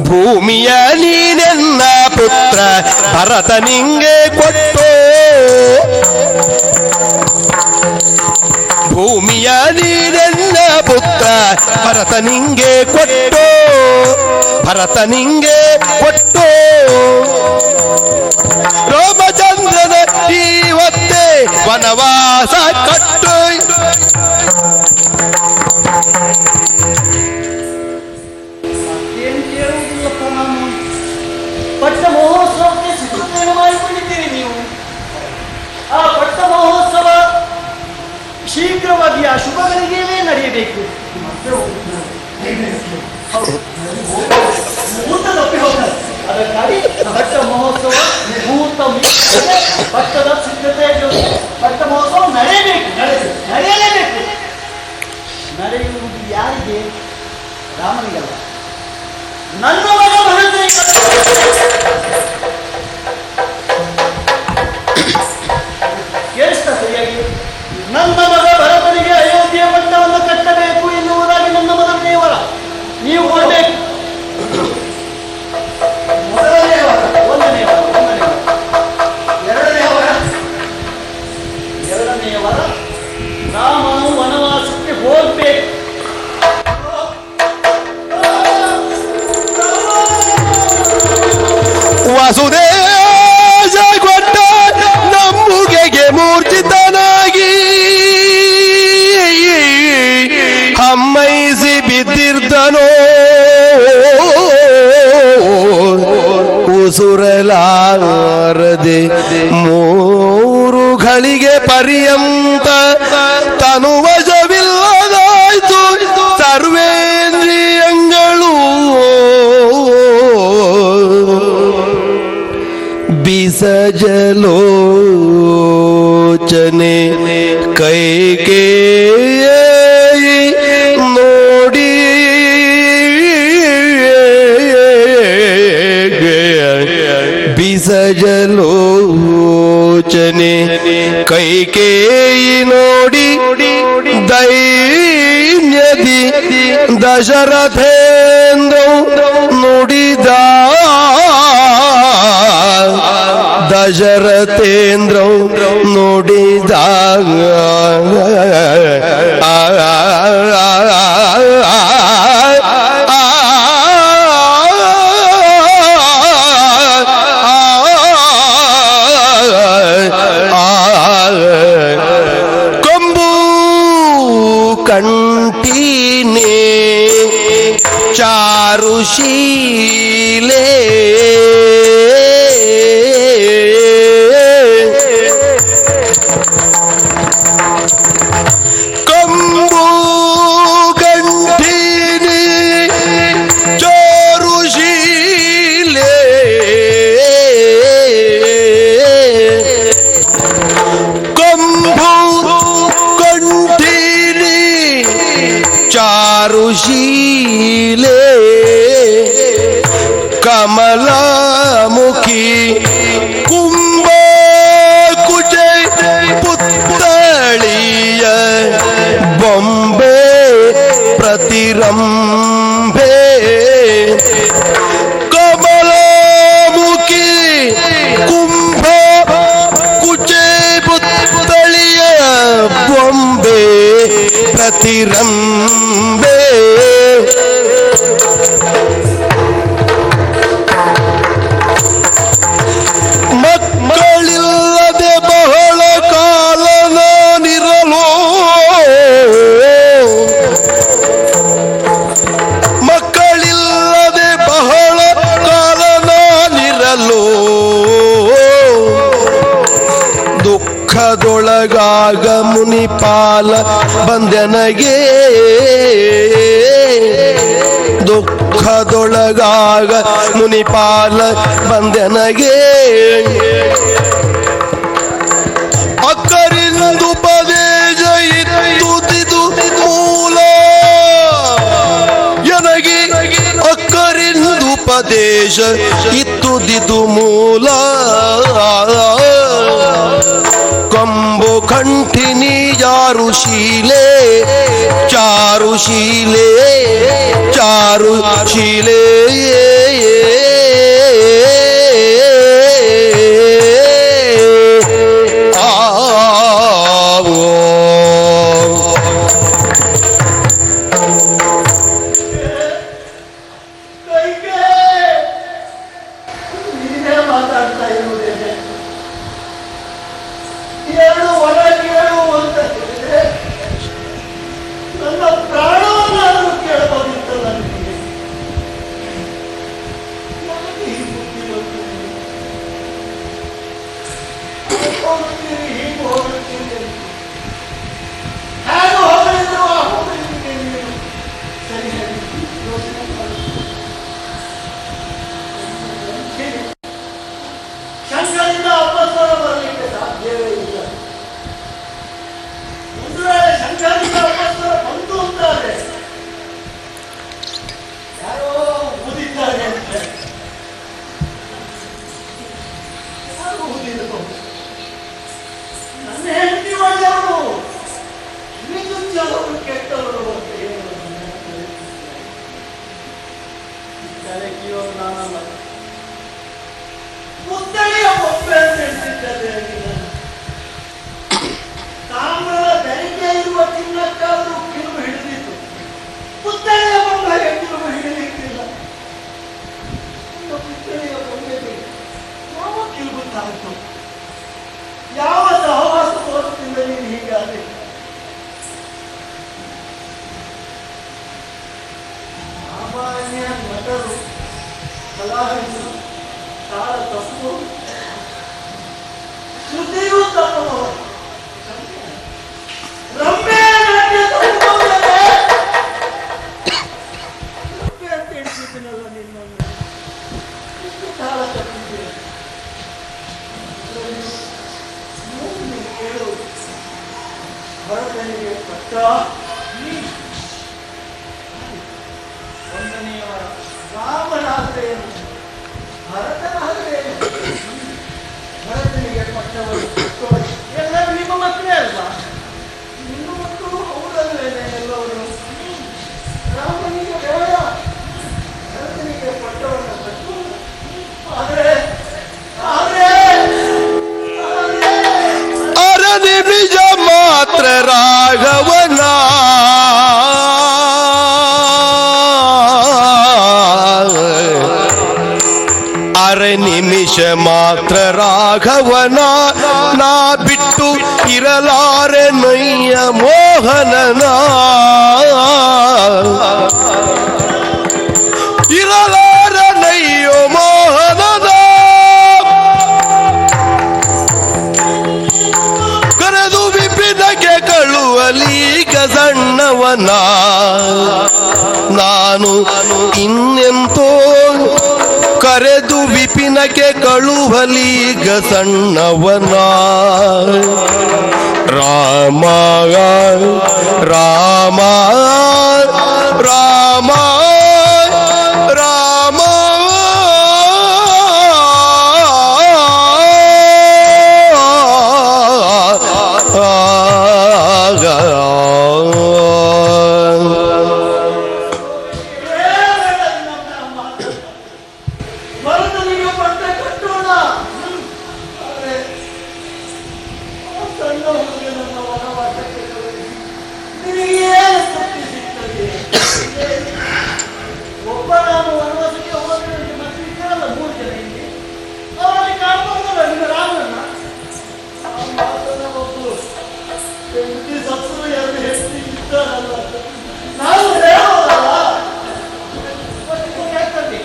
ಭೂಮಿಯ ನೀನೆನ್ನ ಪುತ್ರ ಭರತ ನಿಂಗೆ ಕೊಟ್ಟು, ಭೂಮಿಯ ನೀನೆನ್ನ ಪುತ್ರ ಭರತ ನಿಂಗೆ ಕೊಟ್ಟು, ಭರತ ನಿಂಗೆ ಕೊಟ್ಟು, ರಾಮಚಂದ್ರನ ಇವತ್ತೇ ವನವಾಸ ಕಟ್ಟು. ಪಟ್ಟ ಮಹೋತ್ಸವಕ್ಕೆ ಸಿದ್ಧತೆಯನ್ನು ಮಾಡಿಕೊಂಡಿದ್ದೀರಿ ನೀವು. ಆ ಪಟ್ಟ ಮಹೋತ್ಸವ ಶೀಘ್ರವಾಗಿ ಆ ಶುಭಗಳಿಗೆ ನಡೆಯಬೇಕು. ಅದಕ್ಕಾಗಿ ಪಟ್ಟ ಮಹೋತ್ಸವ ಮುಹೂರ್ತ ಪಟ್ಟದ ಸಿದ್ಧತೆ, ಪಟ್ಟ ಮಹೋತ್ಸವ ನಡೆಯಬೇಕು, ನಡೆಯಲೇಬೇಕು. ನಡೆಯುವುದು ಯಾರಿಗೆ? ರಾಮನಿಗಲ್ಲ, ನನ್ನ ಮಗ ಭರತನಿಗೆ. ಕೇಳಿಸ್ತಾ ಸರಿಯಾಗಿ? ನನ್ನ ಮಗ ಭರತನಿಗೆ ಅಯೋಧ್ಯೆಯ ಪಟ್ಟವನ್ನು ಕಟ್ಟಬೇಕು ಎನ್ನುವುದಾಗಿ ನನ್ನ ಮಗನ ದೇವರ ನೀವು ಕೊಡಬೇಕು. ಒಂದನೇ ಎರಡನೆಯ ವರ ರಾಮನು ವನವಾಸಕ್ಕೆ ಹೋಗ್ಬೇಕು. ವಸುದೇಶ ಕೊಟ್ಟ ನಂಬುಗೆಗೆ ಮೂರ್ಛಿತನಾಗಿ ಹಮ್ಮೈಸಿ ಬಿದ್ದಿರ್ದನೋ, ಉಸುರಲಾರದೆ 3 ಘಳಿಗೆ ಪರ್ಯಂತ ತನುವಜವಿಲ್ಲದಾಯ್ತು ಸರ್ವೇಂದ್ರಿಯಗಳು. ಬಿಸಜಲೋಚನೆ ಕೈಕೇಯಿ ನೋಡಿ ಬಿಸಜಲೋಚನೆ ಕೈಕೇಯಿ ನೋಡಿ ದೈನ್ಯದಿ ದಶರಥೇಂದ್ರ ನುಡಿದ, ದಶರಥೇಂದ್ರ ನುಡಿದ. ಕೊಂಬು ಕಂಠೀನೇ ಚಾರುಶೀಲೆ ಚಾರುಶೀಲೆ ಕಮಲಾಮುಖಿ ಕುಂಭ ಕುಚೆ ಪುತ್ತಳಿಯ ಬೊಂಬೆ ಪ್ರತಿರಂಭೆ. ಕಮಲಾಮುಖಿ ಕುಂಭ ಕುಚೆ ಪುತ್ತಳಿಯ ಬೊಂಬೆ ಪ್ರತಿರಂಭೆ. ಮಕ್ಕಳಿಲ್ಲದೆ ಬಹಳ ಕಾಲ ನಾನಿರಲು, ಮಕ್ಕಳಿಲ್ಲದೆ ಬಹಳ ಕಾಲ ನಾನಿರಲು, ದುಃಖದೊಳಗಾಗ ಮುನಿಪಾಲ ಬಂದೆನಗೆ, ದುಃಖದೊಳಗಾಗ ಮುನಿಪಾಲ ಬಂದೆನಗೆ. ಅಕ್ಕರಿಂದುಪದೇಶ ಇತ್ತುದಿದು ಮೂಲ ಎನಗೆ, ಅಕ್ಕರಿಂದುಪದೇಶ ಇತ್ತುದಿದು ಮೂಲ. ಕಂಬು ಕಂಠಿನಿ ಚಾರುಶೀಲೆ, ಚಾರುಶೀಲೆ ಚಾರುಶೀಲೆ ಮಾರು ಶಿಲೆ ಕೈಗೆ ನೀನೇ ಮಾತಾಡ್ತಾ ಇರುವುದೇನೆ. ಕೇಳು ಒಳ ಕೇಳು ಅಂತ ಹೇಳಿದ್ರೆ ನನ್ನ ಪ್ರಾಣವನ್ನಾದರೂ ಕೇಳಬಹುದಿತ್ತಲ್ಲ ನಿಮಗೆ. ನನಗೆ ಈ ಬುದ್ಧಿ ಬಂತು. ಹೋಗುತ್ತೀರಿ ಹೀಗೆ ಹೋಗುತ್ತೀರಿ, ಹೇಗೆ ಹೋಗಲಿದ್ರು ಆ ಹೋಗಲಿಕ್ಕೆ ನೀವು ಸರಿಯಾಗಿ ಯೋಚನೆ ಮಾಡಿ. ಶಂಕರಿಂದ ಅಪಸ್ವರ ಬರಲಿಕ್ಕೆ ಸಾಧ್ಯವೇ ಇಲ್ಲ. ಒಂದು ವೇಳೆ ಶಂಕರಿಂದ ಅಪಸ್ವರ ಬಂತು ಅಂತಾರೆ ಯಾರೋ ಊದಿದ್ದಾರೆ ಅಂತ. ಯಾರು ಊದಿದ್ರು? ನನ್ನ ಹೆಂಡತಿ ಒಳ್ಳೆಯವರು, ನಿಜವರು ಕೆಟ್ಟವರು ಅಂತ ಹೇಳೋರು ನಾನಲ್ಲ. ಮುದ್ದಳಿಯ ಬೊಬ್ಬೆ ಅಂತ ಹೇಳ್ತಿದ್ದಾರೆ. ತಾಮ್ರದ ಬೆರಿಕೆ ಇರುವ ಚಿನ್ನಕ್ಕಾದರೂ ಕಿರುಬು ಹಿಡಿದಿತ್ತು, ಮುದ್ದಳಿಯ ಬೊಬ್ಬೆಗೆ ಕಿರುಬು ಹಿಡಿಲಿಕ್ಕಿಲ್ಲ. ಮುದ್ದಳಿಯ ಬೊಬ್ಬೆಗೆ ಯಾವ ಕಿರುಬು ತಾಯಿತು? ಯಾವ ಸಹವಾಸ ತೋರುತ್ತಿಲ್ಲ ನೀನು ಹೀಗಾದ್ರೆ? ಸಾಮಾನ್ಯ ನಟರು, ಕಲಾವಿದರು ತಾಳ ತಪ್ಪು, ಶ್ರುತಿಯೂ ತಪ್ಪು, ರಮ್ಯ ನಾಟ್ಯ ತಪ್ಪುವುದಕ್ಕೆ ರಮ್ಯ ಅಂತ ಹೇಳ್ತಿದ್ದೀನಲ್ಲ ನಿನ್ನನ್ನು. ಎಷ್ಟು ತಾಳ ತಪ್ಪಿದ್ದೀರ? ನೀನು ಕೇಳು, ಭರತನಿಗೆ ಪಟ್ಟ ಒಂದನೆಯವರ ರಾಮನಾದ್ರೇನು, ಭರತನಾದ್ರೇನು? ಭರತನಿಗೆ ಪಟ್ಟವರು ಎಲ್ಲರೂ ನಿಮ್ಮ ಮಕ್ಕಳೇ ಅಲ್ವಾ? ನಿಮ್ಮ ಮಕ್ಕಳು ಹೌದಲ್ವೇನೆ ಎಲ್ಲವರು? ರಾಮನಿಗೆ ಬೇಡ, ಭರತನಿಗೆ ಪಟ್ಟವನ್ನು ಕಟ್ಟು. ಆದರೆ ಅರನಿ ನಿಜ ಮಾತ್ರ ರಾಘವನ ಅರೆ ನಿಮಿಷ ಮಾತ್ರ ರಾಘವನ ನಾ ಬಿಟ್ಟು ಇರಲಾರೆ ನಯ್ಯ ಮೋಹನನ, ಇರಲಾರೆ ನಯ್ಯೋ ಮೋಹನನ. ಕರೆದು ವಿಪಿನಕ್ಕೆ ಕಳುವಲೀಗ ಸಣ್ಣವನ ನಾನು ಇನ್ನೆಂತೋ, ಕರೆದು ವಿಪಿನಕ್ಕೆ ಕಳುವಲೀಗ ಸಣ್ಣವನ. ರಾಮ ರಾಮ ರಾಮ ರಾಮ ಭರತನಿಗೆ ಪಟ್ಟ ಕಟ್ಟೋಣ. ಆದರೆ ಆ ಸಣ್ಣ ಹುಡುಗನನ್ನು ವನವಾಸಕ್ಕೆ ಕಳುಹಿಸಿ ನಿನಗೇನು ತೃಪ್ತಿ ಸಿಗ್ತದೆ? ಒಬ್ಬ ನಾನು ವನವಾಸಕ್ಕೆ ಹೋದ್ರೆ ಮತ್ತೆ ಇದ್ದಾರಲ್ಲ 3 ಜನ ಇಲ್ಲಿ, ಅವರಲ್ಲಿ ಕಾಣ್ಬೋದಲ್ಲ ನಿಮ್ಮ ರಾಮನನ್ನ? ಆ ಮಾತನ್ನ ಒಬ್ಬರು ಹೆಂಡತಿ ಸತ್ರು 2 ಹೆಂಡತಿ ಇದ್ದಾರಲ್ಲ, ನಾನು ಹೇಳೋದಲ್ಲ. ಕೇಳ್ತಂಡಿ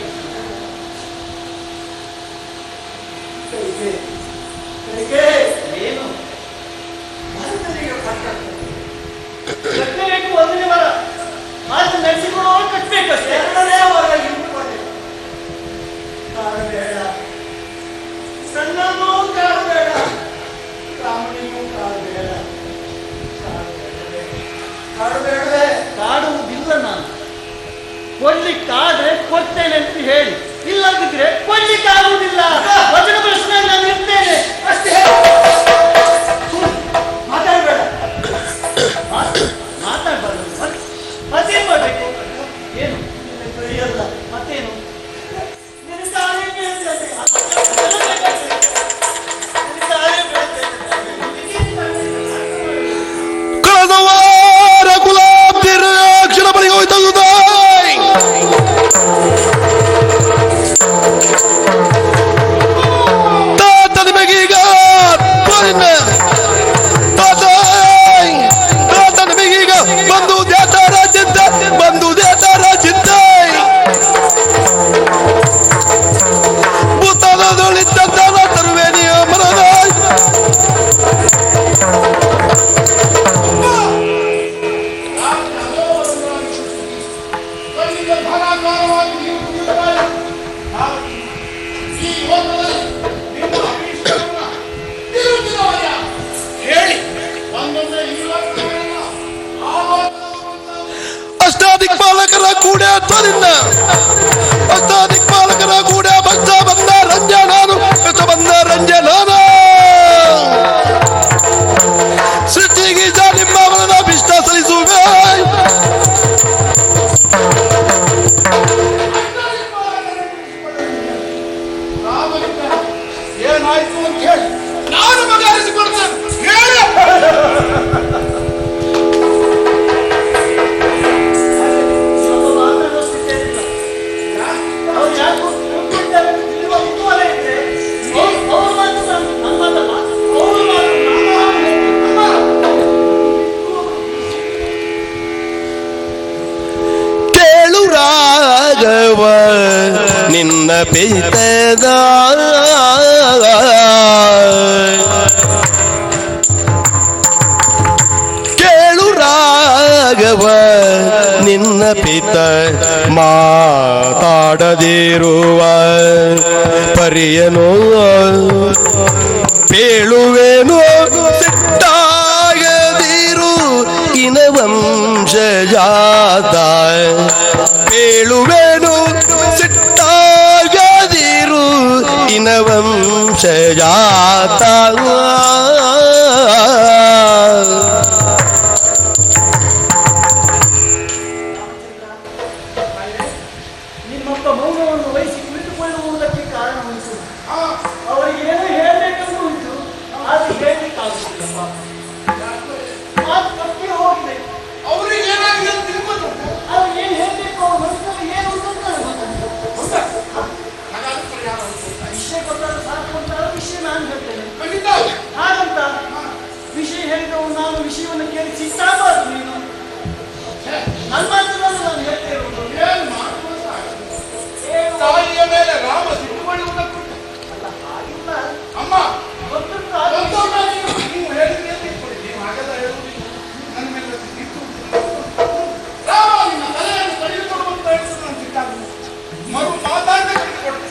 ಏನು ಭರತನಿಗೆ ಪಟ್ಟ ಕಟ್ಟಬೇಕು. 1ನೇ ವಾರ ಮಾತು ನಡೆಸಿಕೊಳ್ಳುವ ಕಟ್ಟಬೇಕಷ್ಟೇ. 2ನೇ ವಾರ ಇಟ್ಟುಕೊಂಡಿಲ್ಲ. ಕಾಡಬೇಡ, ಸಣ್ಣನೂ ಕಾಡಬೇಡ, ರಾಮನಿಗೂ ಕಾಡಬೇಡ. ಕಾಡಬೇಡವೇ? ಕಾಡುವುದಿಲ್ಲ ನಾನು. ಕೊಡ್ಲಿಕ್ಕಾದ್ರೆ ಕೊಡ್ತೇನೆ ಅಂತ ಹೇಳಿ, ಇಲ್ಲದಿದ್ರೆ ಕೊಡ್ಲಿಕ್ಕಾಗುವುದಿಲ್ಲ. ವಚನ ಪ್ರಶ್ನೆ ನಾನು ಇರ್ತೇನೆ ಅಷ್ಟೇ. ಮಾತಾಡಬೇಡ, ಮಾತಾಡಬಾರ್ದು. ಮತ್ತೇನ್ ಮಾಡ್ಬೇಕು? ಏನು ಅವನಿಗೆ ಧನಾಕಾರವಾಗಿ ನೀವು ಕುಡಿಯುತ್ತಾರೆ. ಈ ಲೋಕದಲ್ಲಿ ನಿಮ್ಮ ಅಭೀಷ್ಟವನ್ನ ತಿರುಗಿದವರ ಹೇಳಿ ಒಂದೊಂದೇ ಈ ಲೋಕದವರನ್ನ ಆ ಲೋಕದವರನ್ನ ಅಷ್ಟಾದಿಕ್ಪಾಲಕರ ಕೂಡ ತರಿಂದ ಅಷ್ಟಾದಿಕ್ಪಾಲಕರ ಕೂಡ ಭಕ್ತ ಬಂದ ರಂಜನಾನು ಭಕ್ತ ಬಂದ ರಂಜನಾನ ಸೃಷ್ಟಿಗೆ ನಿಮ್ಮ ಅವನ ಅಭಿಷ್ಟ ಸಲ್ಲಿಸುವೆ. ರಾಮನಿಂದ ಏನಾಯ್ತು ಅಂತ ಹೇಳಿ ನಾನು ಬಗೆಹರಿಸಿಕೊಳ್ತೇನೆ. ಹೇಳಿ. ಕೇಳು ರಾಘವ ನಿನ್ನ ಪಿತದ ಕೇಳು ರಾಘವ ನಿನ್ನ ಪಿತ ಮಾತಾಡದಿರುವ ಪರಿಯನು ಪೇಳುವೇನು ಸಿಟ್ಟಾಗದಿರು ಇನವಂಶ ಜಾತ ಪೇಳುವೇನು ಸಿಟ್ಟಾಗದಿರು ಇನವಂಶ ಜಾತ ನಿಮ್ಮಪ್ಪ ಮೌನವನ್ನು ವಹಿಸಿ ಕುಳಿತುಕೊಳ್ಳುವುದಕ್ಕೆ ಕಾರಣವುಂಟು. ಅವರಿಗೆ ಏನೋ ಹೇಳಬೇಕೆಂದು ಉಂಟು, ಆದರೆ ಹೇಳಲಿಕ್ಕಾಗುತ್ತಿಲ್ಲಪ್ಪ. ಮಾತು ತಪ್ಪಿ ಹೋಗಿದೆ. ಅವರಿಗೆ ಏನಾಗಿದೆ ಅಂತ ತಿಳ್ಕೊಂಡು ಅವ್ರು ಏನು ಹೇಳಬೇಕು, ಅವ್ರ ಮನಸ್ಸಲ್ಲಿ ಏನು ಉಂಟು ಅಂತ ನನಗೆ ಗೊತ್ತಾಗ್ತದೆ. ವಿಷಯ ಗೊತ್ತಾದ್ರೆ ಸಾಕು ಅಂತ ವಿಷಯ ನಾನು ಹೇಳ್ತೇನೆ. ಹಾಗಂತ ವಿಷಯ ಹೇಳಿದವು ನಾನು ವಿಷಯವನ್ನು ಕೇಳಿ ಚಿಂತಾಗಬಾರ್ದು. ನೀನು ನನ್ನ ಮಾತನ್ನು ನಾನು ಹೇಳ್ತೇ ಇರೋದು. ತಾಯಿಯ ಮೇಲೆ ರಾಮ ಸಿಟ್ಟುಕೊಳ್ಳುವುದಕ್ಕುಂಟು. ಅಲ್ಲ ಹಾಗಿಲ್ಲ ಅಮ್ಮ, ಗೊತ್ತುಂಟು. ನೀವು ಹೇಳಿದ್ರೆ ನೀವು ಹಾಗೆಲ್ಲ ಹೇಳುವುದಿಲ್ಲ. ನನ್ನ ಮೇಲೆ ಸಿಟ್ಟು ರಾಮ ನಿನ್ನ ತಲೆಯನ್ನು ಕಡಿದುಕೊಡುವಂತ ಹೇಳ್ತದೆ. ನಾನು ಸಿಟ್ಟಾಗ ಮರು ಮಾತಾಡಬೇಕು ಕೊಡ್ತೇನೆ.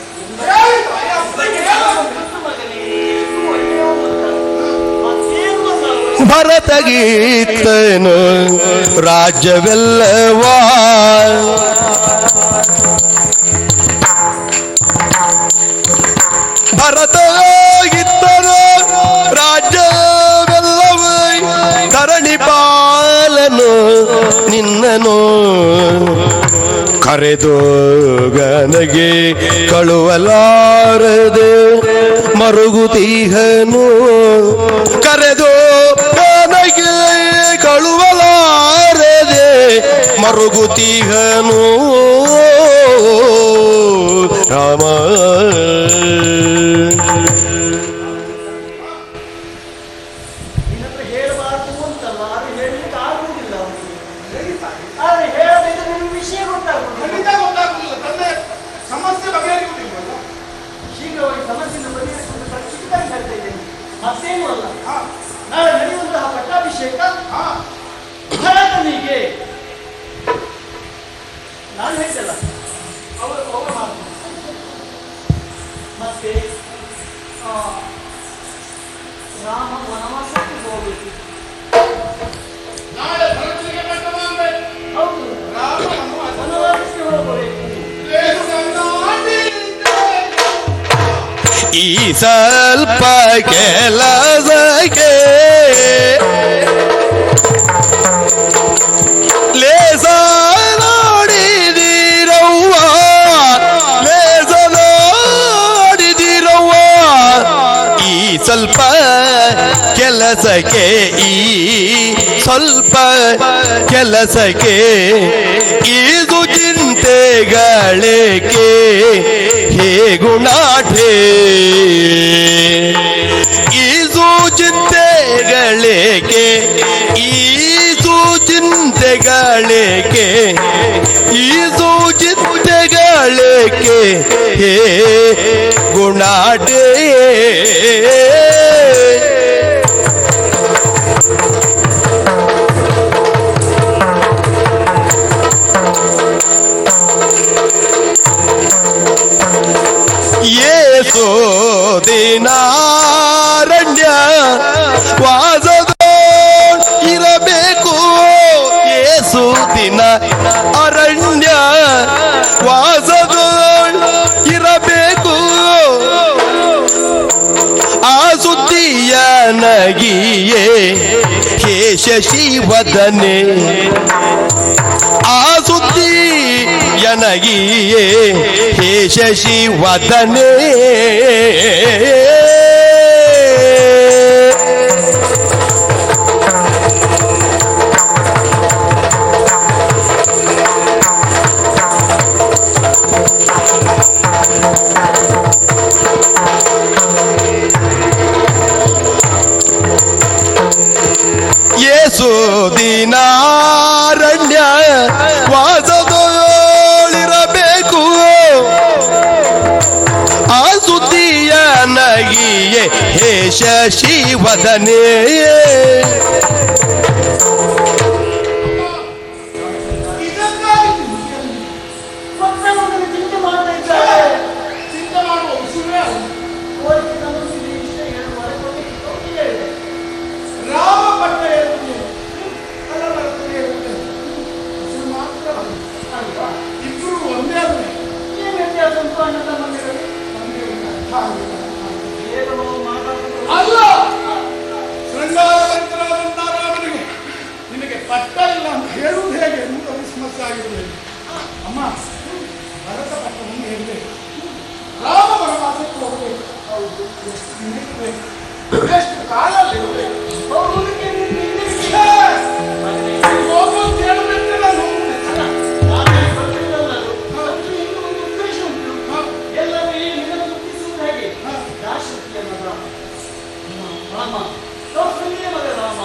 ಭರತಗೀತನು ರಾಜ್ಯವೆಲ್ಲವಾ ಭರತಗೀತನು ರಾಜ್ಯವೆಲ್ಲವ ಧರಣಿ ಪಾಲನು ನಿನ್ನನು ಕರೆದು ಗನಗೆ ಕಳುವಲಾರದೆ ಮರುಗುತೀಹನು ಕರೆದು ಗನಗೆ ಕಳುವಲಾರದೆ ಮರುಗುತೀಹನು ರಾಮ ನಿನ್ನತ್ರ ಹೇಳಬಾರ್ದು ಅಂತಲ್ಲ, ಅದು ಹೇಳಲಿಕ್ಕೆ ಆಗುವುದಿಲ್ಲ ಅವನಿಗೆ. ಆದರೆ ಹೇಳಬೇಕು ನಿಮಗೆ ವಿಷಯ ಗೊತ್ತಾಗುವುದು. ಖಂಡಿತ ಗೊತ್ತಾಗುವುದಿಲ್ಲ. ತಂದೆ ಸಮಸ್ಯೆ ಬಗೆಹರಿಯುವುದಿಲ್ಲ. ಶೀಘ್ರವಾಗಿ ಸಮಸ್ಯೆಯನ್ನು ಬಗೆಹರಿಸುವುದು ಖಚಿತವಾಗಿ ಹೇಳ್ತಾ ಇದ್ದೇನೆ. ಮತ್ತೇನು ಅಲ್ಲ, ನಾಳೆ ನಡೆಯುವಂತಹ ಪಟ್ಟಾಭಿಷೇಕ ಭರತನಿಗೆ ನಾನು ಹೇಳ್ತಲ್ಲ ಅವರು ಮಾತು ಮತ್ತೆ ರಾಮ ವನವಾಸಕ್ಕೆ ಹೋಗಬೇಕು. ನಾಳೆ ಭರತನಿಗೆ ಪಟ್ಟಣ ಆಗಬೇಕು. ಹೌದು, ರಾಮ ವನವಾಸಕ್ಕೆ ಹೋಗಬೇಕು. ಈ ಸ್ವಲ್ಪ ಕೆಲಸಕ್ಕೆ ಲೇಸ ನೋಡಿದಿರವ್ವ ಲೇಸ ನೋಡಿದಿರವ್ವ ಈ ಸ್ವಲ್ಪ ಕೆಲಸಕ್ಕೆ ಈ ಸ್ವಲ್ಪ ಕೆಲಸಕ್ಕೆ ಇದು ಚಿಂತೆಗಳೇಕೆ ಹೇಗುಣಾಠೆ ಈಸು ಚಿಂತೆಗಳೇಕೆ ಈಸು ಚಿಂತೆಗಳೇಕೆ ಈಸು ಚಿಂತೆಗಳೇಕೆ ಹೇ ಗುಣಾಠೆ ದಿನಾರಣ್ಯ ವಾಸದ ಇರಬೇಕು ಏಸು ದಿನ ಅರಣ್ಯ ವಾಸದ ಇರಬೇಕು ಆ ಸುದ್ದಿಯ ನಗಿಯೇ ಹೇ ಶಶಿವದನೆ ಆ ಸುದ್ದಿ ಯನಗಿಯೇ ಹೇ ಶಶಿವದನೆ ಯೇಸು ದಿನಾರಣ್ಯ ವಾಸದೊಳಿರಬೇಕು ಆ ಸುದ್ದಿಯ ನಗಿಯೇ ಹೇ ಶಶಿವದನೆ ಇದಕ್ಕಾಗಿ ಮತ್ತೆ ಒಂದು ಚಿಂತೆ ಮಾಡ್ತಾ ಇದ್ದಾರೆ. ಚಿಂತೆ ಮಾಡುವ ಉಸಿರೇ ಕೋರಿಕೆ ನಮಗಿಗೆ ಇಷ್ಟ ಏನು ಮಾಡಿಕೊಳ್ಳಿ ಒಪ್ಪಿಗೆ ಇದೆ. ರಾಮ ಪಟ್ಟ ಹೇಳುತ್ತೆ ಅಲ್ಲ ಬರ್ತದೆ ಹೇಳುತ್ತೆ ಉಸಿರು ಮಾತ್ರ ಅಲ್ವಾ ಇಬ್ಬರು ಒಂದೇ ಆದ್ರೆ ಏನು ವ್ಯತ್ಯಾಸ ಉಂಟು ಅನ್ನೋದ ಮಂದಿರಲ್ಲಿ ನಮಗೆ ಅರ್ಥ ಆಗಿಲ್ಲ. ಏನು ಮಾತಾಡೋದು ಅಲ್ಲ ಶೃಂಗಾರವಂತರಾದಂಥ ರಾಮನಿಗೆ ನಿನಗೆ ಪಟ್ಟ ಇಲ್ಲ ಅಂತ ಹೇಳುವುದು ಹೇಗೆ ಎನ್ನುವುದು ಸಮಸ್ಯೆ ಆಗಿರಬೇಕು. ಅಮ್ಮ ಭರತ ಪಟ್ಟವನ್ನು ಹೇಳಬೇಕು, ರಾಮ ವನವಾಸಕ್ಕೆ ಹೋಗಬೇಕು. ಹೌದು ಎಷ್ಟು ದಿನ ಬೇಕು, ಎಷ್ಟು ಕಾಲ ಇರಬೇಕು. ಹೋಗುವುದಕ್ಕೆ ಹೋಗೋದು ಹೇಳಬೇಕಂದ್ರೆ ನಾನು ಹೋಗುವುದಿಲ್ಲ. ನಾನೇ ಬರ್ತಿದ್ದಲ್ಲ ಅದು. ಮತ್ತು ಇನ್ನೂ ಒಂದು ಉದ್ದೇಶ ಉಂಟು. ಎಲ್ಲರೂ ಈ ನಿನ್ನ ಮುಟ್ಟಿಸುವುದು ಹೇಗೆ ದಾಶರಥಿಯ ಮಗ ರಾಮ, ಕೌಸಲ್ಯ ಮಗ ರಾಮ,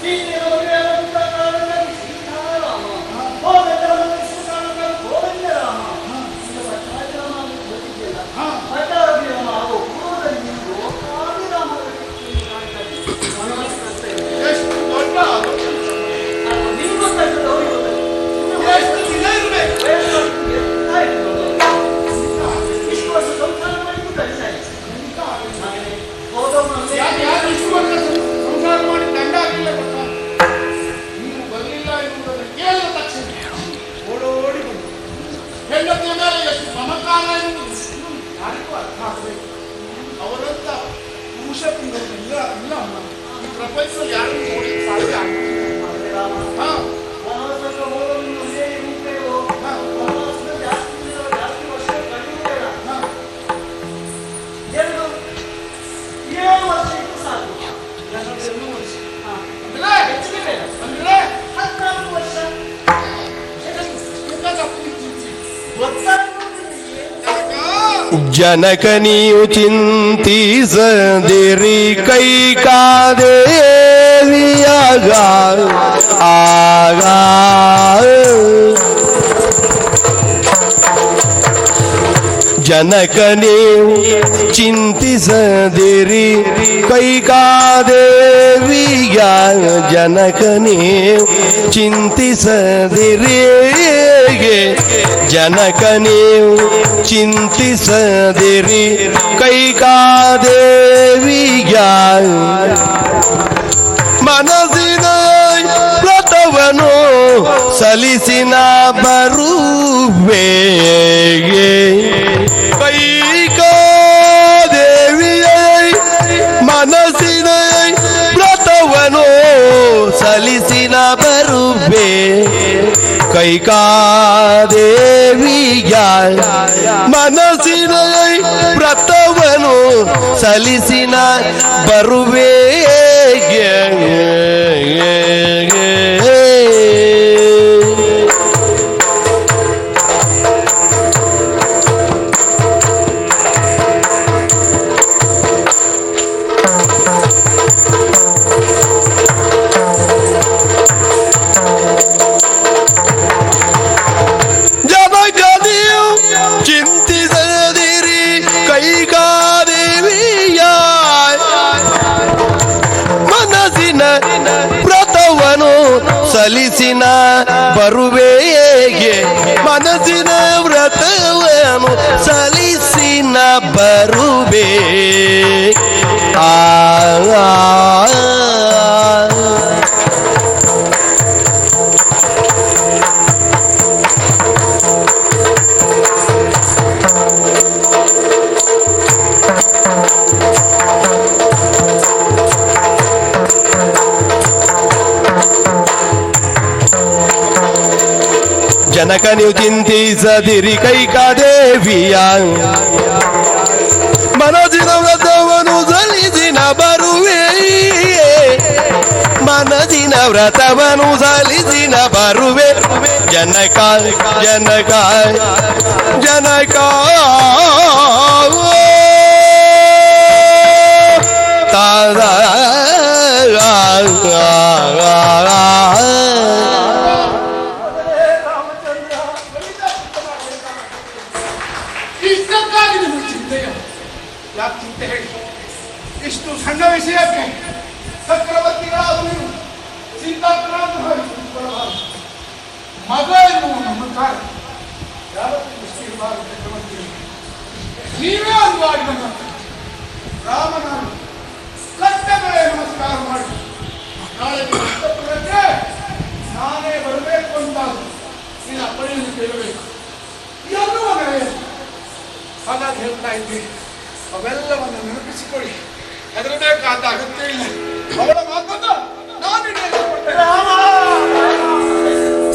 ಸೀತೆಯ ಮದುವೆಯಾದಂಥ ಕಾರಣದಲ್ಲಿ ಸೀತಾರಾಮ, ಹೋಗದ ಕಾರಣದಲ್ಲಿ ಗೋವಿಂದ ರಾಮ, ಈಗ ಪಟ್ಟಾಭಿರಾಮ ಅಂತ ಗೊತ್ತಿದೆಯಲ್ಲ, ಪಟ್ಟಾಭಿರಾಮ ಆಗೋ ಪೂರ್ವದಲ್ಲಿ ನೀವು ಲೋಕಾಭಿರಾಮದಲ್ಲಿ ಕಾಣ್ತಾರೆ. ವನವಾಸ ಕಷ್ಟ ಇದೆ. ಎಷ್ಟು ದೊಡ್ಡ ನಿಮ್ಗೆ ಗೊತ್ತಾಗ್ತದೆ, ಅವ್ರಿಗೆ ಗೊತ್ತಾಗ್ತದೆ. ಎಷ್ಟು ದಿನ ಇರಬೇಕು, ಇಷ್ಟು ವರ್ಷ ಸಂಸಾರ ಮಾಡಿದ್ದು ಕಲಿಸಾಯಿ ಮಗನೇ ಹೋದವನು ಯಾರು ಇಷ್ಟು ವರ್ಷ ಸಂಸಾರ ಮಾಡಿ ದಂಡ ಆಗಲಿಲ್ಲ ಗೊತ್ತಾ? ನೀವು ಬರಲಿಲ್ಲ ಎನ್ನುವುದನ್ನು ಕೇಳಿದ ತಕ್ಷಣ ಓಡೋಡಿ ಬಂದು ಹೆಂಡತಿಯ ಮೇಲೆ ಎಷ್ಟು ಮಮಕಾರ ಎನ್ನುವುದು ಯಾರಿಗೂ ಅರ್ಥ ಆಗಬೇಕು. ಅವರಂತ ಪುರುಷ ಇಲ್ಲ ಇಲ್ಲ ಅಮ್ಮ, ಈ ಪ್ರಪಂಚದಲ್ಲಿ ಯಾರು ನೋಡಿ ಸಾಧ್ಯ ಆಗುವುದಿಲ್ಲ. ವನವಾಸಕ್ಕೆ ಹೋದವನು ಒಂದೇ ರೂಪೇವೋ, ವನವಾಸದಲ್ಲಿ ಜಾಸ್ತಿ ವರ್ಷ ಕಳೆಯುವುದಿಲ್ಲ. 7 ವರ್ಷ ಇತ್ತು ಸಾಕು. 2 ವರ್ಷ ಹೆಚ್ಚಿಗೆ ಬೇಡ. 14 ವರ್ಷ ಜನಕ ನೀವು ಚಿಂತಿಸದಿರಿ ಕೈಕಾದೇವಿಯಾಗ ಆಗ ಜನಕ ನೀವು ಚಿಂತಿಸದಿರಿ ಕೈಕಾದೇವಿಯ ಜನಕ ನೀವು ಚಿಂತಿಸದಿರಿ ಜನಕ ನೀವು ಚಿಂತಿಸದಿರಿ ಕೈಕಾದೇವಿಯ ಮನಸ್ಸಿನ ವ್ರತವನು ಸಲ್ಲಿಸಿನ ಬರುವೆ ಕೈಕಾದೇವಿಯ ಮನಸ್ಸಿನ ವ್ರತವನು ಸಲ್ಲಿಸಿನ ಬರುವೆ ಕೈಕಾದೇವಿಯ ಮನಸ್ಸಿನ ವ್ರತವನು ಸಲ್ಲಿಸಿನ ಬರುವೆ ಚಿಂತಿಸದಿರಿ ಕೈಕಾದೇವಿಯ ಮನಸ್ಸಿನ ವ್ರತವನು ಸಲ್ಲಿಸಿನ ಬರುವೆಗೆ ಮನಸ್ಸಿನ ವ್ರತವನು ಸಲ್ಲಿಸಿನ ಬರುವೆ ಆ ಜನಕ ನೀವು ಚಿಂತಿಸದಿರಿ ಕೈಕಾದೇವಿಯ ಮನಜಿನ ವ್ರತವನ್ನು ಸಲ್ಲಿಸಿನ ಬರುವೆ ಮನಜಿನ ವ್ರತವನ್ನು ಸಲ್ಲಿಸಿನ ಬರುವೆ ಜನಕ ಜನಕ ಜನಕ ತಾದ ಇಷ್ಟಕ್ಕಾಗಿ ನಿಮ್ಮ ಚಿಂತೆಯ ಯಾಕೆ ಚಿಂತೆ ಹೇಳಿ ಇಷ್ಟು ಸಣ್ಣ ವಿಷಯಕ್ಕೆ ಚಕ್ರವರ್ತಿಗಳಾದ ನೀವು ಚಿಂತಾಕ್ರಾಂತ ಮಗ ಎನ್ನುವ ನಮ್ಮ ಕಾರ್ಯ ಯಾವತ್ತೂ ದೃಷ್ಟಿ ಇರಬಾರದು ಚಕ್ರವರ್ತಿ ನೀವೇ ಅಂದುವಾಗಿ ನನ್ನ ರಾಮನಾನು ಕಟ್ಟ ಮೇಲೆ ನಮಸ್ಕಾರ ಮಾಡಿ ನಾಳೆ ಅಂತಃಪುರಕ್ಕೆ ನಾನೇ ಬರಬೇಕು ಅಂದಾಗ ನೀನು ಅಪ್ಪಣೆಯನ್ನು ಕೇಳಬೇಕು ಎನ್ನುವ ನೆಲೆಯ ಹಾಗಾಗಿ ಹೇಳ್ತಾ ಇದ್ದೀನಿ ಅವೆಲ್ಲವನ್ನು ನೆನಪಿಸಿಕೊಳ್ಳಿ ಹೆದರಬೇಕಾದ ಅಗತ್ಯ ಇಲ್ಲ ಅವಳ ಮಾತನ್ನ ನಾನು ಇಷ್ಟಪಡ್ತೇನೆ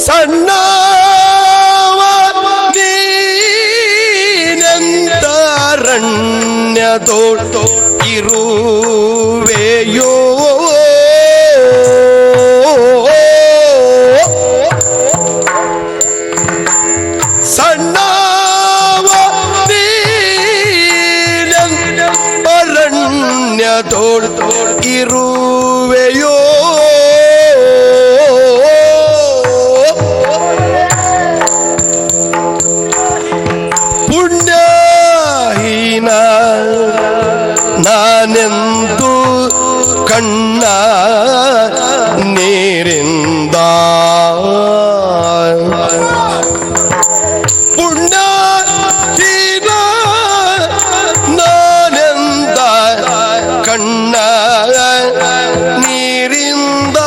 ಸಣ್ಣ ನೀನಂತರಣ್ಯದೋ ಇರುವೆಯೋ ಸಣ್ಣ ಅರಣ್ಯದೋ ಇರುವೆಯೋ ಪುಣ್ಯಹೀನ ನಾನೆಂದು ಕಣ್ಣ ನೀರಿಂದ ಪುಣ್ಯಹೀನ ನಾನೆಂದ ಕಣ್ಣ ನೀರಿಂದ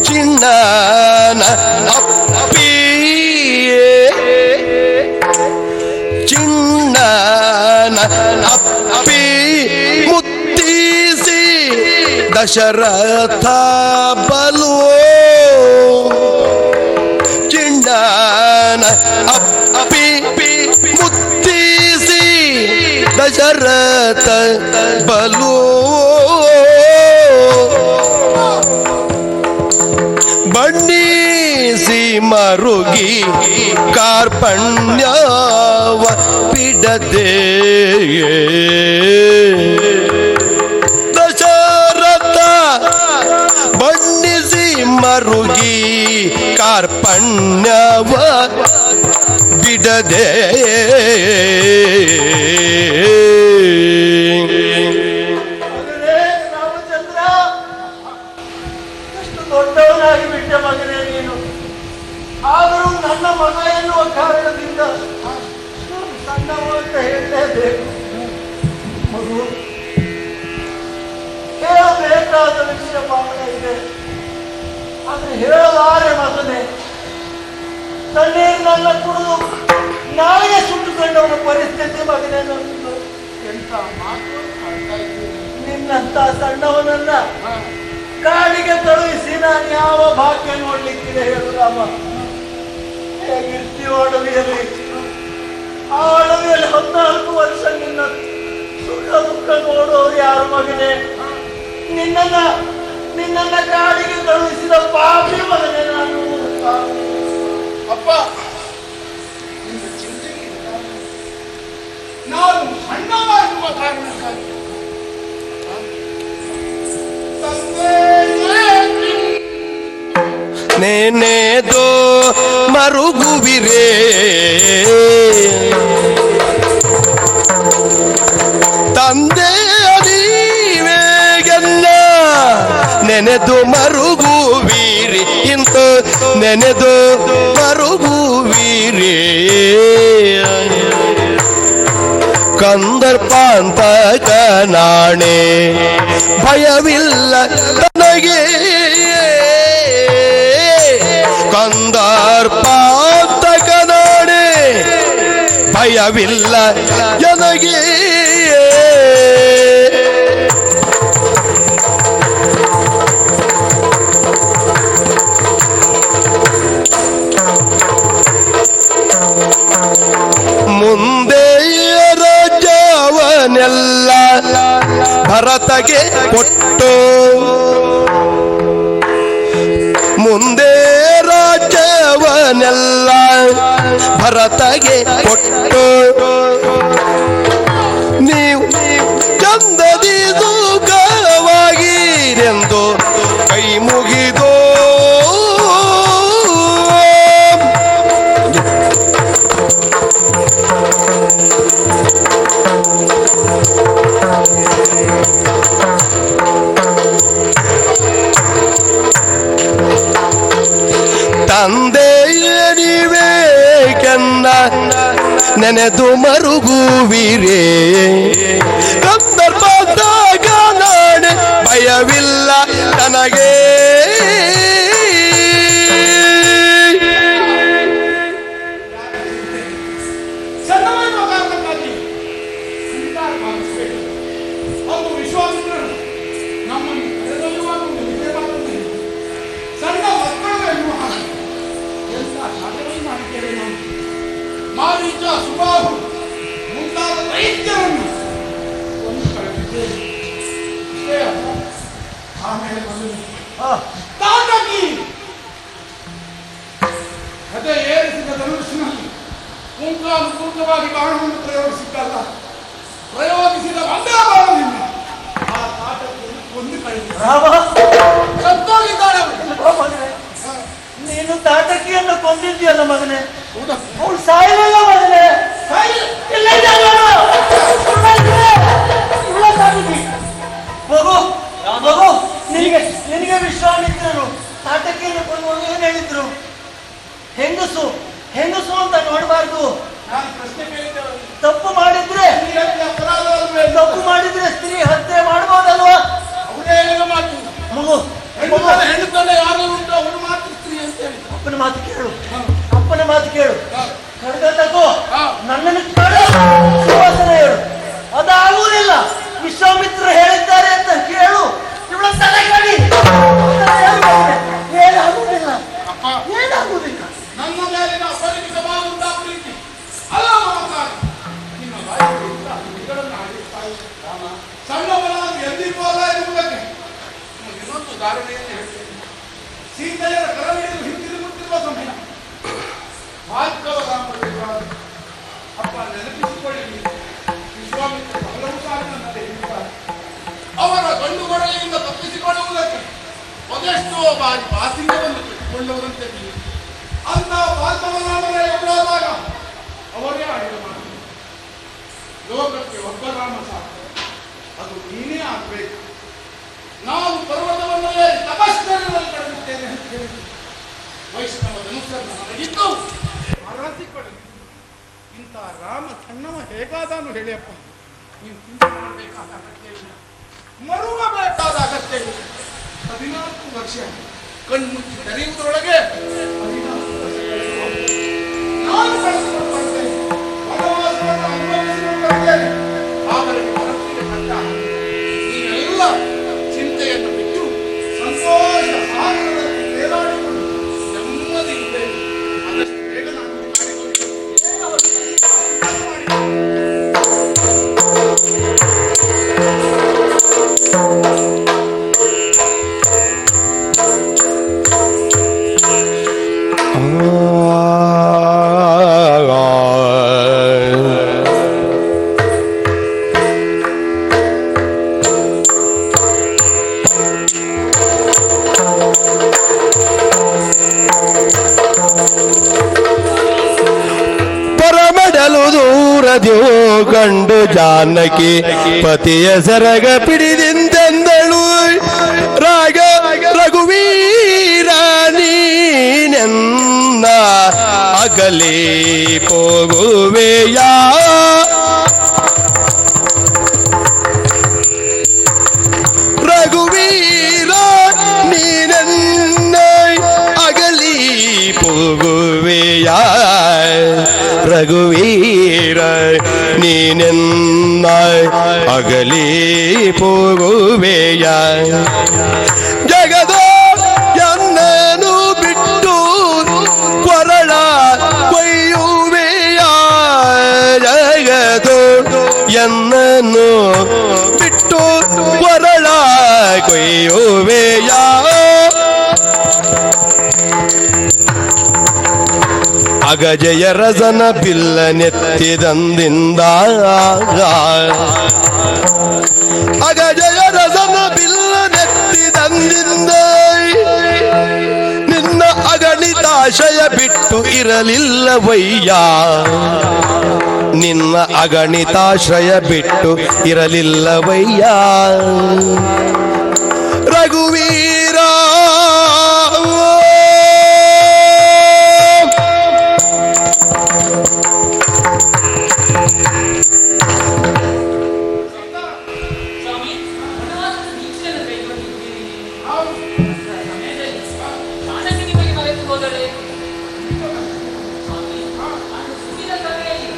ಚಿನ್ನನ ಅಪ್ಪಿಯೇ ಚಿನ್ನನ ಅಪ್ಪಿ ಮುತ್ತಿಸಿ ದಶರಥ ಬಲು ಚಿನ್ನನ ಅಪ್ಪಿ ಮುತ್ತಿಸಿ ದಶರಥ ಬಲು ಬಣ್ಣಿಸಿ ಮರುಗಿ ಕಾರ್ಪಣ್ಯವ ಬಿಡದೆ ದಶರಥ ಬಣ್ಣಿಸಿ ಮರುಗಿ ಕಾರ್ಪಣ್ಯವ ಬಿಡದೆ ರಾಮಚಂದ್ರ ಎಷ್ಟು ದೊಡ್ಡವನಾಗಿ ಬಿಟ್ಟ ಮಗನೇ ನೀನು ಆದರೂ ನನ್ನ ಮಗ ಎನ್ನುವ ಕಾರಣದಿಂದ ಸಣ್ಣವ ಅಂತ ಹೇಳಲೇಬೇಕು ಮಗು ಹೇಳಬೇಕಾದ ವಿಷಯ ಬಹಳ ಇದೆ ಆದ್ರೆ ಹೇಳಲಾರೆ ಮಗನೇ ತಣ್ಣೀರಿನೆಲ್ಲ ಕುಡಿದು ನಾಳೆಗೆ ಸುಟ್ಟುಕೊಂಡವನ ಪರಿಸ್ಥಿತಿ ಮಗನೇ ನನ್ನದು ಎಂತ ಮಾತು ಆಡ್ತಾ ಇದ್ದೀನಿ ನಿನ್ನಂತ ಸಣ್ಣವನನ್ನ ಕಾಡಿಗೆ ಕಳುಹಿಸಿ ನಾನು ಯಾವ ಭಾಗ್ಯ ನೋಡ್ಲಿಕ್ಕಿದೆ ಹೇಳು ರಾಮ ಹೇಗಿರ್ತೀವೋ ಅಡವಿಯಲ್ಲಿ ಆ ಅಡವಿಯಲ್ಲಿ 14 ವರ್ಷ ನಿನ್ನ ಸುಖ ದುಃಖ ನೋಡೋರು ಯಾರು ಮಗನೇ ನಿನ್ನನ್ನ ಕಾಡಿಗೆ ಕಳುಹಿಸಿದ ಪಾಪಿ ಮಗನೇ ನಾನು ಅಪ್ಪ ನಿನ್ನ ಚಿಂತೆಗೆ ನಾನು ಸಣ್ಣವಾಗಿರುವ ಕಾರಣಕ್ಕಾಗಿ ನೆನೆದೋ ಮರುಗುವಿರೇ ತಂದೆ ನೀವೇಗೆಲ್ಲ ನೆನೆದು ಮರುಗುವಿರಿ ಇಂತ ನೆನೆದು ಮರುಗುವಿರೇ ಕಂದರ್ಪಾಂತಕ ನಾಣೆ ಭಯವಿಲ್ಲ ನನಗೆ ಕಂದರ್ಪಾಂತಕ ನಾಣೆ ಭಯವಿಲ್ಲ ನನಗೆ ಮುಂದೆ ರಾಜ್ಯವನೆಲ್ಲ ಭರತಗೆ ಕೊಟ್ಟು ಮುಂದೆ ರಾಜ್ಯವನೆಲ್ಲ ಭರತಗೆ ಕೊಟ್ಟು ನೀವು ಚಂದದಿ ಸುಖವಾಗಿರೆಂದು ಕೈ ಮುಗಿದು ತಂದೆಯರಿಬೇಕೆನ್ನ ನೆನೆದು ಮರುಗುವಿರೇ ಕಂದರ್ಪದಾಗ ನಾಡೆ ಭಯವಿಲ್ಲ ನನಗೆ ಸಣ್ಣವನು ಕಾರಣಕ್ಕಾಗಿ ಸಂಚಾರ ಮಾಡಿಸಬೇಕು. ಅವರು ವಿಶ್ವಾಮಿತ್ರರು ನಮ್ಮನ್ನು ಕರೆದೊಯ್ಯುವಾಗ ಒಂದು ವಿಷಯ ಮಾತನ್ನು ಸಣ್ಣ ಮಕ್ಕಳು ಎನ್ನುವ ಹಾಗೆ ಎಂತ ಸಾಧನೆ ಮಾಡಿದ್ದೇವೆ ನಾವು. ಮಾರೀಚ ಸುಬಾಹು ಮುಂತಾದ ದೈತ್ಯರನ್ನು ಒಂದು ಕಳೆದಿದ್ದೇವೆ. ಇಷ್ಟೇ ಅಲ್ಲ, ಆಮೇಲೆ ಬಂದು ತಾಟಕಿ ಕಥೆ ಏರಿಸಿದ ಧನುಷ್ನಲ್ಲಿ ಪೂರ್ಣವಾಗಿ ಬಾಣವನ್ನು ಪ್ರಯೋಗಿಸಿದ್ದಲ್ಲ, ಪ್ರಯೋಗಿಸಿದ ಒಂದೇ ಬಾಣದಿಂದ ಆ ತಾಟಕಿಯನ್ನು ಕೊಂದು ಕಳೆದಿದ್ದ. ರಾಮ ಸತ್ತೋಗಿದ್ದಾಳೆ ಅವಳು. ಮಗನೇ, ನೀನು ತಾಟಕಿಯನ್ನು ಕೊಂದಿದ್ಯಲ್ಲ ಮಗನೇ, ಹೌದಾ? ಅವಳು ಸಾಯಲಿಲ್ಲ ಮಗನೇ. ಇಲ್ಲ ಇದ್ದಾಳೆ ಅವಳು. ಇವಳ ತಾಟಕಿ. ಮಗು ಮಗು, ನಿನಗೆ ವಿಶ್ವಾಮಿತ್ರರು ತಾಟಕಿಯನ್ನು ಕೊಂದು ಏನು ಹೇಳಿದ್ರು? ಹೆಂಗಸು ಹೆಂಗಸು ಅಂತ ನೋಡಬಾರ್ದು. ನಾನು ಪ್ರಶ್ನೆ ಕೇಳಿದ್ದೇವೆ. ತಪ್ಪು ಮಾಡಿದ್ರೆ ತಪ್ಪು ಮಾಡಿದ್ರೆ ಸ್ತ್ರೀ ಹತ್ಯೆ ಮಾಡ್ಬೋದಲ್ವಾ? ಅವರೇ ಹೇಳಿದ ಮಾತು. ಮಗು ಹೆಣ್ಣು ತಂದೆ ಯಾರು ಉಂಟು ಅವನು ಮಾತ್ರ ಸ್ತ್ರೀ ಅಂತ ಹೇಳಿದ್ರು. ಅಪ್ಪನ ಮಾತು ಕೇಳು, ಅಪ್ಪನ ಮಾತು ಕೇಳು. ಖಡ್ಗ ತಗೋ, ಹಾ. ನನ್ನನ್ನು ಸುವಾಸನ ಹೇಳು. ಅದಾಗುವುದಿಲ್ಲ. ವಿಶ್ವಾಮಿತ್ರ ಹೇಳಿದ್ದಾರೆ ಅಂತ ಕೇಳು. ಇವಳ ತಲೆ ಕಡಿ. ಏನಾಗುವುದಿಲ್ಲ, ಅಪ್ಪ, ಏನಾಗುವುದಿಲ್ಲ. ನನ್ನ ಮೇಲಿನ ಅಪರಿಮಿತವಾದಂತಹ ಪ್ರೀತಿ ಅಲ್ಲ ಮಮಕಾರ ನಿನ್ನ ಬಾಯಿಗಳಿಂದ ಇವುಗಳನ್ನು ಹಾಡಿಸ್ತಾ ಇದ್ದೆ. ಸಣ್ಣವನಾಗಿ ಎಂದಿಗೋಲ್ಲ ಎನ್ನುವುದಕ್ಕೆ ಇನ್ನೊಂದು ಧಾರಣೆಯನ್ನು ಹೇಳ್ತೇನೆ. ಸೀತೆಯರ ಕರವಿಡಿದು ಹಿಂದಿರುಗುತ್ತಿರುವ ಸಮಯ ಭಾರ್ಗವ ರಾಮರಾಜ ಅಪ್ಪ ನೆನಪಿಸಿಕೊಳ್ಳಿ. ವಿಶ್ವಾಮಿತ್ರರು ಹಲವು ಸಾಲಿನಲ್ಲಿ ಹೇಳಿದ್ದಾರೆ. ಅವರ ಗಂಡು ಗೊಡಲೆಯಿಂದ ತಪ್ಪಿಸಿಕೊಳ್ಳುವುದಕ್ಕೆ ಅದೆಷ್ಟೋ ಬಾರಿ ಬಾಸಿಂಗವನ್ನು ಕಟ್ಟಿಕೊಳ್ಳುವುದಂತೆ ಅಂತ ಭಾರ್ಗವರಾಮನ ಎದುರಾದಾಗ ಅವರೇ ಆಡಿದ ಮಾತು. ಲೋಕಕ್ಕೆ ಒಬ್ಬ ರಾಮ ಸಾಕು, ಅದು ನೀನೇ ಆಗಬೇಕು. ನಾವು ಪರ್ವತವನ್ನು ಏರಿ ತಪಶ್ಚರ್ಯವನ್ನು ಕಳೆದಿದ್ದೇನೆ ಅಂತ ಹೇಳಿ ವೈಷ್ಣವ ಧನುಸ್ಸನ್ನು ನನಗಿದ್ದು ಆರಾಧಿಕೊಳ್ಳಿ. ಇಂಥ ರಾಮ ಸಣ್ಣವ ಹೇಗಾದನು ಹೇಳಿಯಪ್ಪ. ನೀವು ಚಿಂತೆ ಮಾಡಬೇಕಾದ ಅಗತ್ಯವಿಲ್ಲ, ಮರುವಬೇಕಾದ ಅಗತ್ಯವಿಲ್ಲ. 14 ವರ್ಷ ಕಣ್ಮುಚ್ಚಿ ತೆರೆಯುವುದರೊಳಗೆ 14 ವರ್ಷ ನಾನು ಕಳೆದುಕೊಂಡು ಬರ್ತೇನೆ. ವನವಾಸವನ್ನು ಅನುಭವಿಸಿಕೊಂಡು ಬರ್ತೇನೆ. ಅವರಿಗೆ ಮನಸ್ಸಿಗೆ ಕಂಡ ನೀವೆಲ್ಲ ಚಿಂತೆಯನ್ನು ಬಿಟ್ಟು ಸಂತೋಷ ಸಾಗರದಲ್ಲಿ ತೇಲಾಡಿಕೊಂಡು ನೆಮ್ಮದಿ ಇದ್ದೇನೆ. ಆದಷ್ಟು ಬೇಗ ನಾನು ಕಂಡು ಜಾನಕಿ ಪತಿಯ ಸರಗ ಪಿಡಿದಿಂದೆಂದಳು ರಾಗ ರಘುವೀರ ನೀನೆಂದ ಅಗಲಿ ಹೋಗುವೆಯ ರಘುವೀರ ನೀನೆನ್ನ ಅಗಲಿ ಹೋಗುವೆಯ ರಘುವೀರ ನೀನೆನ್ನ ಅಗಲಿ ಹೋಗುವೆಯ ಜಗದ ಎನ್ನನು ಬಿಟ್ಟು ಕೊರಳ ಕೊಯ್ಯುವೆಯ ಜಗದು ಎನ್ನನು ಬಿಟ್ಟು ಕೊರಳ ಕೊಯ್ಯುವೆಯ ಅಗಜಯ ರಸನ ಬಿಲ್ಲ ನೆತ್ತಿದಂದಿಂದ ಅಗಜಯ ರಸನ ಬಿಲ್ಲ ನೆತ್ತಿದಂದಿಂದ ನಿನ್ನ ಅಗಣಿತಾಶಯ ಬಿಟ್ಟು ಇರಲಿಲ್ಲವಯ್ಯ ನಿನ್ನ ಅಗಣಿತಾಶ್ರಯ ಬಿಟ್ಟು ಇರಲಿಲ್ಲವಯ್ಯ ರಘುವೀರ ಸ್ವಾಮಿ, ವನವಾಸದ ದೀಕ್ಷೆಯನ್ನು ಕೈಗೊಂಡಿದ್ದೀರಿ ನೀವು. ಅಂತಹ ಸಮಯದಲ್ಲಿ ಜಾನಕಿ ನಿಮಗೆ ಮರೆತು ಹೋದಳೆ. ಸ್ವಾಮಿ, ನಾನು ಸುತ್ತಿದ ಸಭೆಯಲ್ಲಿ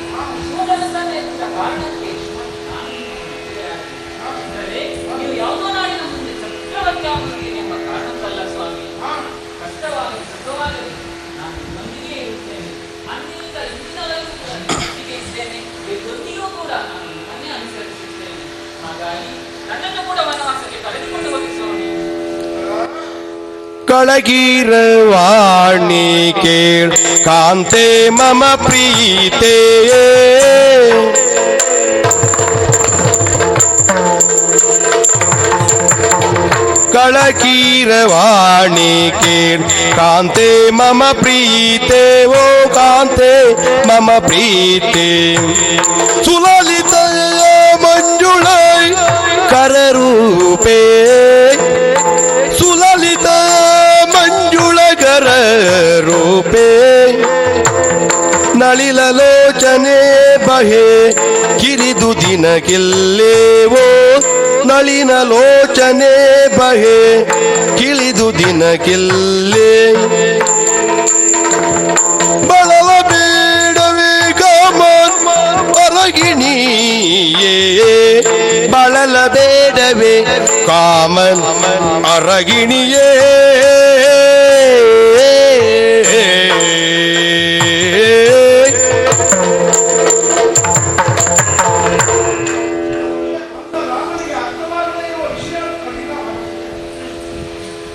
ಶಿವಧನುಸ್ಸನ್ನು ಎತ್ತಿದ ಕಾರಣಕ್ಕೆ ನಾನು ನಿಮ್ಮನ್ನು ಮದುವೆಯಾದೆ. ಅಂದರೆ ನೀವು ಯಾವುದೋ ನಾಡಿನ ಮುಂದೆ ಚಕ್ರವರ್ತಿ ಆಗುತ್ತೀರಿ ಎಂಬ ಕಾರಣಕ್ಕಲ್ಲ ಸ್ವಾಮಿ. ಕಷ್ಟವಾಗಲಿ ಸುಖವಾಗಲಿ ನಾನು ನಿಮ್ಮೊಂದಿಗೆ ಇರುತ್ತೇನೆ. ಅಂದಿನಿಂದ ಇಂದಿನವರೆಗೂ ಕೂಡ ನಿಮ್ಮೊಂದಿಗೆ ಇದ್ದೇನೆ. ಬೇರೊಂದಿಗೂ ಕೂಡ ನಾನು ನಿಮ್ಮನ್ನೇ ಅನುಸರಿಸುತ್ತೇನೆ. ಹಾಗಾಗಿ ನನ್ನನ್ನು ಕೂಡ ವನವಾಸಕ್ಕೆ ಕರೆದುಕೊಂಡು ಹೋಗಿ ಸ್ವಾಮಿ. ಕಳಗಿರವಾಣಿ ಕೇಳ್ ಕಾಂತೆ ಮಮ ಪ್ರೀತೆ ಕಳಗಿರವಾಣಿ ಕೇಳ್ ಕಾಂತೆ ಮಮ ಪ್ರೀತೆ ಓ ಕಾಂತೆ ಮಮ ಪ್ರೀತೆ ಸುಲಲಿತ ಮಂಜುಳ ಕರರೂಪೇ ಸುಲಲಿತ ಮಂಜುಳಗರ ರೂಪೇ ನಳಿಲಲೋಚನೆ ಬಹೆ ಕಿರಿದು ದಿನಕ್ಕಿಲ್ಲೇವೋ ನಳಿನ ಲೋಚನೆ ಬಹೆ ಕಿಳಿದು ದಿನಕ್ಕಿಲ್ಲೇ ಬಳಲ ಬೇಡವೇ ಕಾಮನ್ ಅರಗಿಣಿಯೇ ಬಳಲ ಬೇಡವೇ ಕಾಮನ್ ಅರಗಿಣಿಯೇ ರಾಮನಿಗೆ ಅರ್ಥವಾಗದೇ ಇರುವ ವಿಷಯ ಕಠಿಣವಾಗಿದೆ.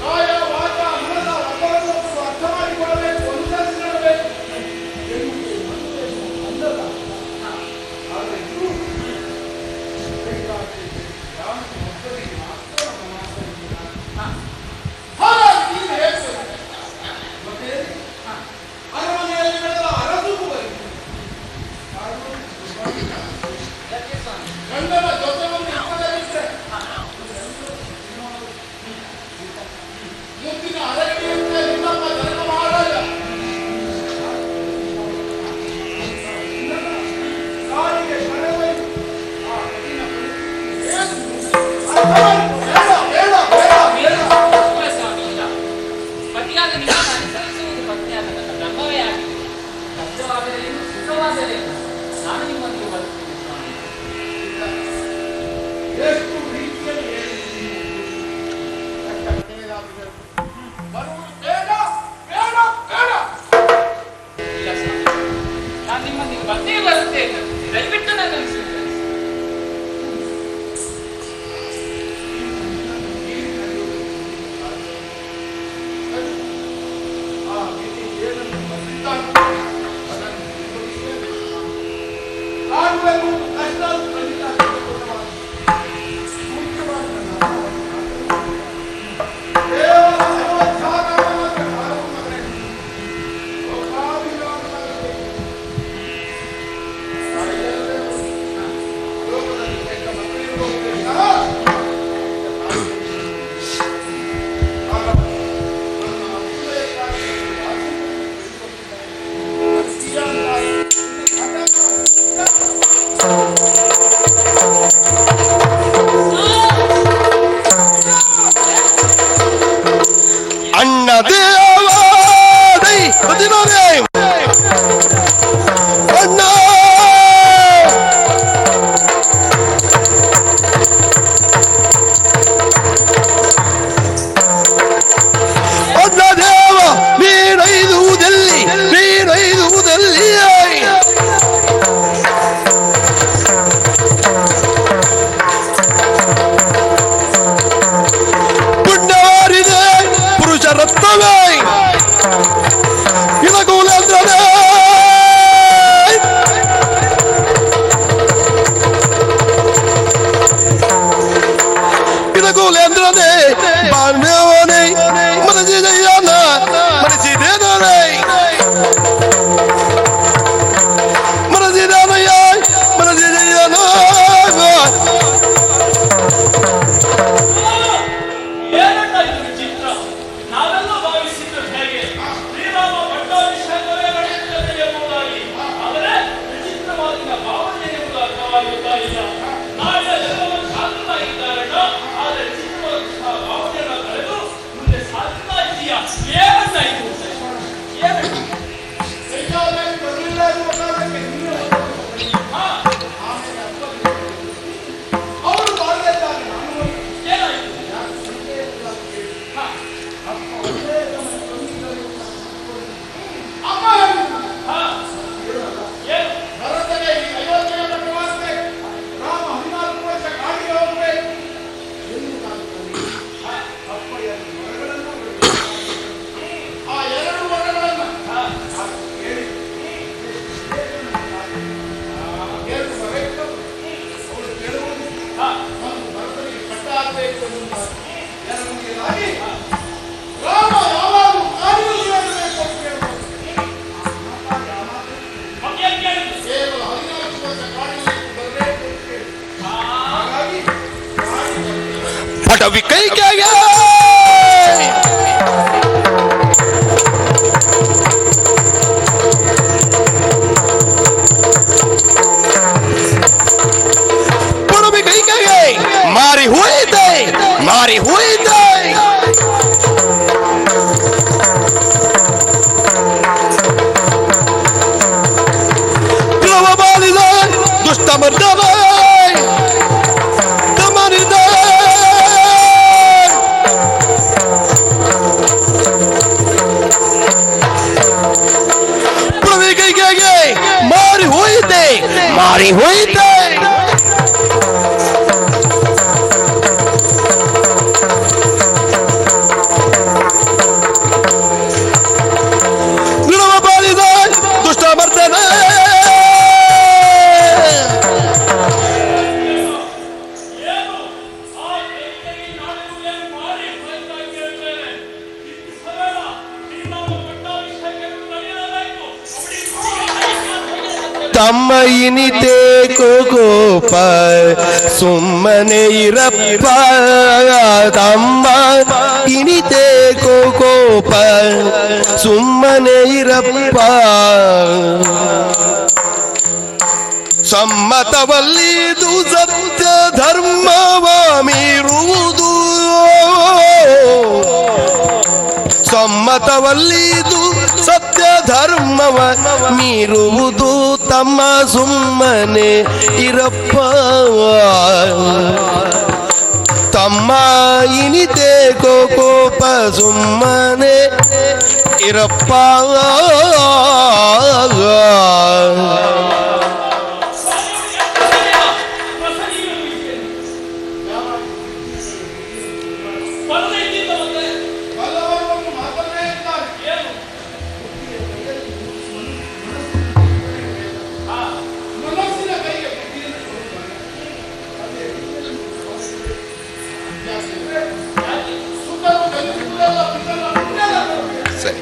ಕಾಯ ವಾಚ ಮನಸ ಒಬ್ಬರನ್ನೊಬ್ಬರು ಅರ್ಥ ಮಾಡಿಕೊಳ್ಳಬೇಕು, ಅನುಸರಿಸಿಕೊಳ್ಳಬೇಕು ಎನ್ನುವುದು ಮನುಷ್ಯನ ಅಂದದ. ಆದರೆ ಇದು ಬೇಕಾಗಿ ರಾಮನ ಒಬ್ಬರಿಗೆ ಮಾತ್ರ ವನವಾಸವಿಲ್ಲ. ಹಾಗಾಗಿ ನೀವು ಹೇಳ್ತೀರಿ ಮತ್ತೆ ಅರಮನೆಯಲ್ಲಿ ನಡೆದ ಅರಸುಗೂ ಬರೀ ಯಾಕೆ ಸ್ವಾಮಿ? ಗಂಡನ ಜೊತೆ ಒಂದು ಇಪ್ಪತ್ತೈದು ಮುತ್ತಿನ ಅರಗಿನಿಂದ ನಿನ್ನಪ್ಪ ಜನಕ ಮಾಡಲ್ಲ. ಕಾಲಿಗೆ ಕಣವೈದು ಆ ಕಠಿಣ ಪರಿಸ್ಥಿತಿ ಏನು? ಬೇಡ ಬೇಡ ಬೇಡ ಇಲ್ಲ ಸ್ವಾಮಿ, ಇಲ್ಲ. ಪತಿಯಾದ ನಿಮ್ಮನ್ನು ಅನುಸರಿಸುವುದು ಪತ್ನಿಯಾದ ನನ್ನ ಧರ್ಮವೇ ಆಗಿದೆ. ಕಷ್ಟವಾಗಲೇನು ಸುಖವಾಗಲೇನು ನಾನು ನಿಮ್ಮೊಂದಿಗೆ ಬರುತ್ತೇನೆ ಸ್ವಾಮಿ. ಎಷ್ಟು ರೀತಿಯಲ್ಲಿ ಹೇಳಿದ್ದೀರಿ? ಬರುವುದು ಬೇಡ ಬೇಡ ಬೇಡ. ಇಲ್ಲ ಸ್ವಾಮಿ, ನಾನು ನಿಮ್ಮೊಂದಿಗೆ ಬಂದೇ ಬರುತ್ತೇನೆ. ದಯವಿಟ್ಟು ನನ್ನನ್ನು ಸ್ವೀಕರಿಸಿ. ಆ ವಿಧಿ ಏನನ್ನು ಬರೆದಿದ್ದಾನೋ ಅದನ್ನು ನಿರ್ವಹಿಸಬೇಕು. ಆಗಬೇಕು ಕಷ್ಟ ಖಂಡಿತ ಸಂತೋಷವಾಗಲಿ. ಮುಖ್ಯವಾಗಿ ನನ್ನ ಅಮ್ಮವನ್ನು ಕಾಪಾಡು. ಕೇವಲ ಸರ್ವಜ್ಞಾನವನ್ನು ಕಾರು ಮಗನೇ. ಲೋಕಾಭಿರಾಮನಾಗಬೇಕು. ತಾಯಿಯಲ್ಲದೆ ಅದಿನೋರೆ ಅಣ್ಣ ಅಣ್ಣ ದೇವ ನೀನೈದುವುದಲ್ಲಿ ಪುಣ್ಯವಾರಿದೆ ಪುರುಷ ರತ್ನವೇ ಇಲಗೂಲೇಂದ್ರನೇ ಇಲಗೂಲೇಂದ್ರನೇ ಬಾಳ್ಮೇವನೇ ಮನಸಿದೆಯನ ಮನಸಿದೇನರೇ ಮನಸಿದಾನಯ್ಯ ಮನಸಿದೆಯನ ಏನಂತ ಇದು ವಿಚಿತ್ರ? ನಾವೆಲ್ಲ ಭಾವಿಸಿದ್ದು ಹೇಗೆ ಶ್ರೀರಾಮ ಪಟ್ಟಾಭಿಷೇಕವೇ ನಡೆಯುತ್ತದೆ ಎಂಬುದಾಗಿ. ಆದರೆ ವಿಚಿತ್ರವಾಗಿನ ಭಾವನೆ ಎಂಬುದು ಅರ್ಥವಾಗುತ್ತಾ ಇಲ್ಲ. ನಾಡಿನ ಜನರು ಶಾಂತರಾಗಿದ್ದಾರಣ್ಣ, ಆದರೆ ವಿಚಿತ್ರವಾದಂತಹ ಭಾವನೆಯನ್ನು ಕಳೆದು ಮುಂದೆ ಸಾಧ್ಯ ಇದೆಯಾ? ಏನಂತ ಇದು? ಏನಂತ? ಬೇಕಾದಲ್ಲಿ ಬರಲಿಲ್ಲ ಎನ್ನುವ ಕಾರಣಕ್ಕೆ ನೀವೇ ಹಾ, ಅವರು ಬಾರಲಿದ್ದಾಗ ನಾನು ಹೋಗಿ ಏನಾಯ್ತು? ಹಾ, ಅಮ್ಮ ಹೇಳಿದ್ರು, ಹಾ, ಏನು? ಭರತನೇ ಈ ಅಯೋಧ್ಯೆಯನ್ನು ಪ್ರವಾಸಕ್ಕೆ ರಾಮ 14 ವರ್ಷ ಕಾಡಿಗೆ ಹೋಗಬೇಕು ಎಂದು ನಾನು ಕಂಡಿದ್ದೆ. ಅಪ್ಪಯ್ಯನ ವರಗಳನ್ನು ಆ 2 ವರಗಳನ್ನು ಕೇಳಿ 2 ವರಕ್ಕೆ ಅವರು ಕೇಳುವುದಿಲ್ಲ. ಹಾ, ನಾನು ಭರತನಿಗೆ ಪಟ್ಟ ಹಾಕಬೇಕು ಎನ್ನುವುದಾಗಿ ರಾಮ ಯಾವಾಗಲೂ ಕಾಡಿಗೆ ಸೇರಬೇಕು ಅಂತ ಕೇಳುವುದು. ಮತ್ತೇನ್ ಕೇಳಿದ್ದು? ಕೇವಲ 14 ವರ್ಷ ಕಾಡಿಗೆ ಬರಬೇಕು ಅಂತ ಕೇಳಿ ಹಾ, ಹಾಗಾಗಿ ಕಾಡಿಗೆ ಬರಬೇಕು. ಪಟವಿ ಕೈಕೆಗೆ ಪಟವಿ ಕೈಕೆಗೆ ಮಾರಿ ಹೋಯಿತೆ ಪ್ಲವ ಬಾಲಿದ ದುಷ್ಟ ಮರ್ದನ ತಮನಿದ ಪಟವಿ ಕೈಕೆಗೆ ಮಾರಿ ಹೋಯಿತೆ ಪ್ಲವ ಬಾಲಿದ ದುಷ್ಟ ಮರ್ದನ ಏನು? ಆ ಕೈಕೈ ನಾಡು ಏನು ಮಾಡಿ ಹೋಯ್ತಾ ಕೇಳ್ತೇನೆ. ಇಷ್ಟು ಸರಳ ಶ್ರೀರಾಮ ಪಟ್ಟಾಭಿಷೇಕವನ್ನು ನಡೆಯಲಾಯಿತು. ತಮ್ಮ ಇನಿತೆ ಕೋಪ ಸುಮ್ಮನೆ ಇರಪ್ಪ ತಮ್ಮ ಇನಿತೆ ಕೋಪ ಸುಮ್ಮನೆ ಇರಪ್ಪ ಸಮ್ಮತವಲ್ಲಿದು ಸತ್ಯ ಧರ್ಮವ ಮೀರುವುದು ಸಮ್ಮತವಲ್ಲಿದು ಸತ್ಯ ಧರ್ಮವ ಮೀರುವುದು ತಮ್ಮ ಸುಮ್ಮನೆ ಇರಪ್ಪ ತಮ್ಮ ಇನಿತೆ ಕೋಪ ಸುಮ್ಮನೆ ಇರಪ್ಪ ಬರಲಿಕ್ಕಿಂತ ಮುಂದೆ ಬಲವನ್ನು ಮಾತನ್ನೇ ಇದ್ದಾರೆ. ಏನು? ಮನಸ್ಸಿನ ಕೈಗೆ ಬುದ್ಧಿಯನ್ನು ಕೊಡುತ್ತಾರೆ. ಅದೇ ಯಾಕೆ? ಸುತ್ತಲೂ ಗಲಿಬಿಲಿಯೆಲ್ಲ ಬಿದ್ದಲ್ಲ, ಪುಣ್ಯದ ಬರಬೇಕು. ಸರಿ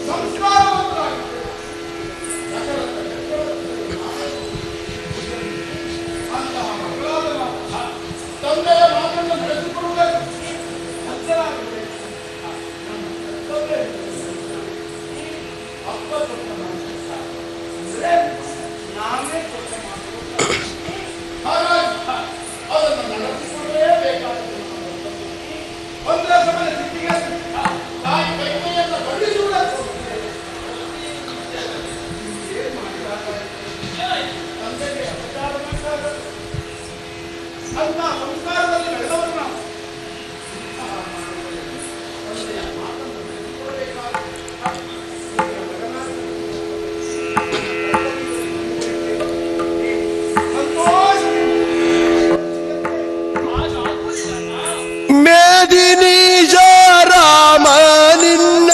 ಸಂಸ್ಕಾರ ಅಂತ ಸಂಸ್ಕಾರದಲ್ಲಿ ಬೆಳೆದವರು ನಾವು. ಮೇದಿನೀಶ ರಾಮ ನಿನ್ನ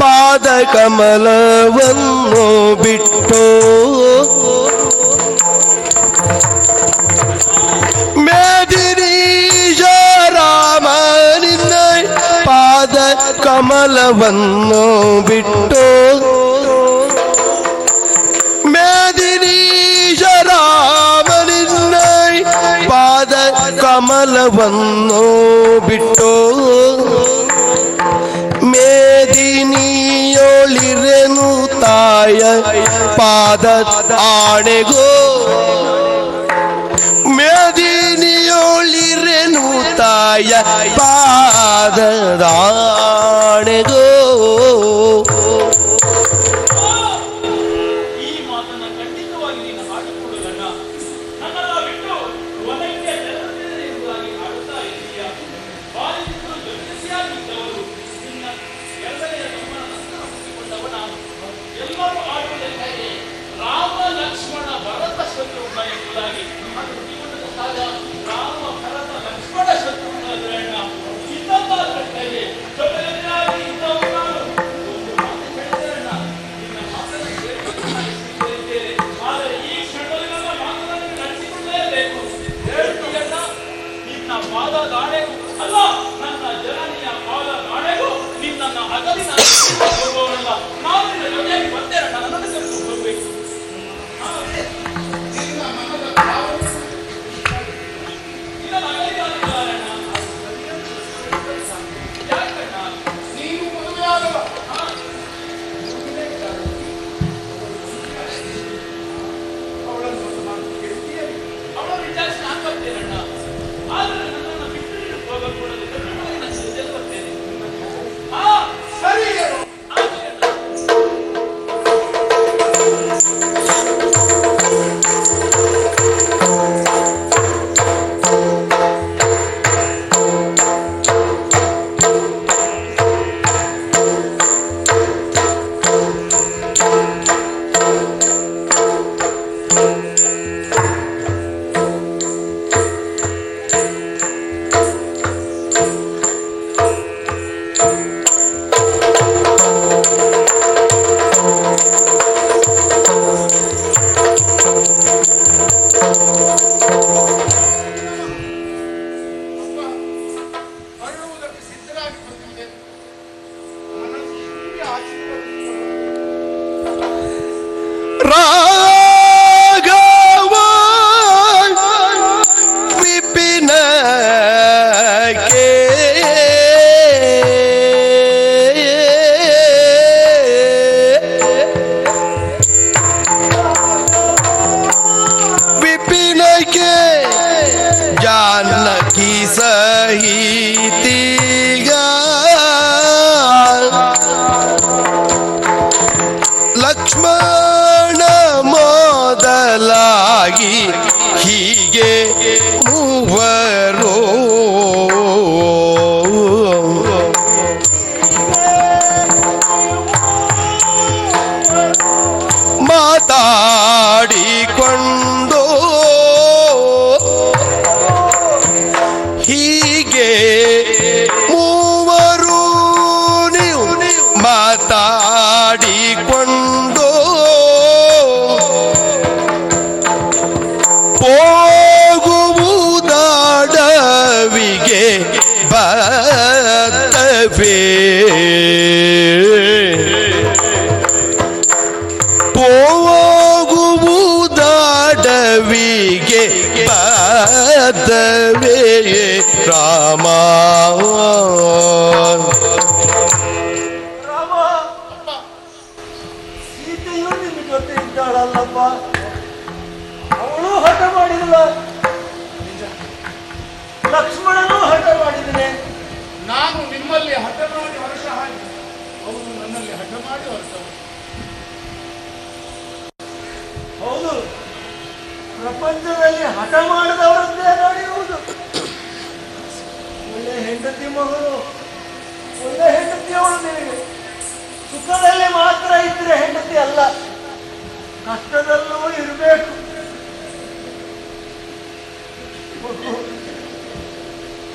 ಪಾದ ಕಮಲವನ್ನು ಬಿಟ್ಟು ಮೇದಿನೀಶ ರಾಮ ನಿನ್ನ ಪಾದ ಕಮಲವನ್ನು ಬಿಟ್ಟು ಮೇದಿನೀಶ ರಾಮ ನಿನ್ನ ಪಾದ ಕಮಲವನ್ನು ಬಿಟ್ಟು ಮೇದಿನಿಯೋಳಿರೆನು ತಾಯ ಪಾದ ಆಣೆಗೋ ಮೇದಿನಿಯೋಳಿರೆನು ತಾಯ ಪಾದದ ಆಣೆಗೋ. ಈ ಮಾತನ್ನ ಖಂಡಿತವಾಗಿ ನೀನು ಹಾಡಿಕೊಳ್ಳೋದನ್ನ ನನ್ನನ್ನ ಬಿಟ್ಟು ಹೊಲಕ್ಕೆ ತೆರಳುತ್ತಿದೆ ಎಂಬುದಾಗಿ ಹಾಡುತ್ತಾ ಇದೆಯಾ? ಬಾಲಿದ್ರು ಜೊತೆಯಾಗಿದ್ದವರು ನಿನ್ನ ಎರಡನೆಯ ತಮ್ಮನ ನಂತರ ಹುಟ್ಟಿಕೊಂಡವ ನಾನು. ಎಲ್ಲರೂ ಆಡುವುದಕ್ಕಾಗಿ ರಾಮ ಲಕ್ಷ್ಮಣ ಭರತ ಶತ್ರುಘ್ನ ಎಂಬುದಾಗಿ ಅದು ಹುಟ್ಟಿಕೊಂಡದ ಸಹಜ. ರಾಮ ಭರತ ಲಕ್ಷ್ಮಣ ಶತ್ರುಘ್ನ ಗ್ರಹಣ ಇನ್ನೊಬ್ಬ ಕಟ್ಟಲೆ ಜೊತೆಯಾಗಿ ಇದ್ದವರು ನಾನು. ಒಂದು ಮಾತು ಹೇಳಿದರಣ್ಣ, ನಿನ್ನ ಮಾತನ್ನು ಕೇಳಿದ್ದೇನೆ. ಆದರೆ ಈ ಕ್ಷಣದಲ್ಲಿ ನನ್ನ ಮಾತನ್ನು ನಡೆಸಿಕೊಳ್ಳಲೇಬೇಕು. ಹೇಳ್ತೀಯಣ್ಣ, ನಿನ್ನ ಪಾದ ದಾಡೆಗೂ ಅಲ್ಲ, ನನ್ನ ಜನನಿಯ ಪಾದ ದಾಡೆಗೂ ನಿನ್ನನ್ನ ಅಗಲಿನ ಹೋಗುವವನಲ್ಲ. ನಾನು ನಿನ್ನ ಜೊತೆಯಾಗಿ ಬರ್ತೇನಣ್ಣ, ನನ್ನನ್ನು ಕರೆದುಕೊಂಡು ಹೋಗ್ಬೇಕು. ನಿನ್ನ ಮನದ ಭಾವನೆ ಇದನ್ನು ಅಗಲಿಗಾಗಲಾರಣ್ಣ. ಯಾಕಣ್ಣ? ನೀನು ಮದುವೆಯಾದವ. ಅವಳನ್ನು ನಾನು ಕೇಳ್ತೀಯಲ್ಲ. ಅವಳ ವಿಚಾರಿಸಿ ನಾನು ಬರ್ತೇನಣ್ಣ. ಆದರೆ ನನ್ನನ್ನು ಬಿಟ್ಟು ನೀನು ಹೋಗಕೂಡದು. ನನ್ನ ಜೊತೆ ಬರ್ತೇನೆ. ಸರಿ ಹೇಳು. ಆಗಲಿ ಅಣ್ಣ. ಹೊರಡುವುದಕ್ಕೆ ಸಿದ್ಧರಾಗಿ ಬಂದಿದೆ. ಮನಸ್ಸಿಗೆ ಆಶೀರ್ವಾದ ರಾಘವ ವಿಪಿನ विपिन के जानकी सहितिगा ಲಕ್ಷ್ಮಣ ಮೊದಲಾಗಿ ಹೀಗೆ ಮೂವರು ಮಾತಾಡಿಕೊಂಡು ಹೀಗೆ ಮೂವರು ನೀವು ಮಾತಾಡಿಕೊಂಡು ಹೋಗುವುದಾಡವಿಗೆ ಬತ್ತವೇ ಹೋಗುವುದಾಡವಿಗೆ ಬತ್ತವೇ ರಾಮ. ರಾಮ, ಸೀತೆಯು ನಿನ್ನ ಜೊತೆ ಇದ್ದಾಳಲ್ಲಪ್ಪ, ಅವಳು ಹಠ ಮಾಡಿದಳ, ಲಕ್ಷ್ಮಣನು ಹಠ ಮಾಡಿದನೆ. ನಾನು ನಿಮ್ಮಲ್ಲಿ ಹಠ ಮಾಡಿ ಹೊರಟ ಹಾಗೆ ಅವನು ನನ್ನಲ್ಲಿ ಹಠ ಮಾಡಿ ಹೊರಟವು. ಹೌದು, ಪ್ರಪಂಚದಲ್ಲಿ ಹಠ ಮಾಡಿದವರದ್ದೇ ನಡೆಯುವುದು. ಒಳ್ಳೆ ಹೆಂಡತಿ ಮಗಳು, ಒಳ್ಳೆ ಹೆಂಡತಿಯವಳು ನಿನಗೆ. ಸುಖದಲ್ಲಿ ಮಾತ್ರ ಇದ್ರೆ ಹೆಂಡತಿ ಅಲ್ಲ, ಕಷ್ಟದಲ್ಲೂ ಇರಬೇಕು.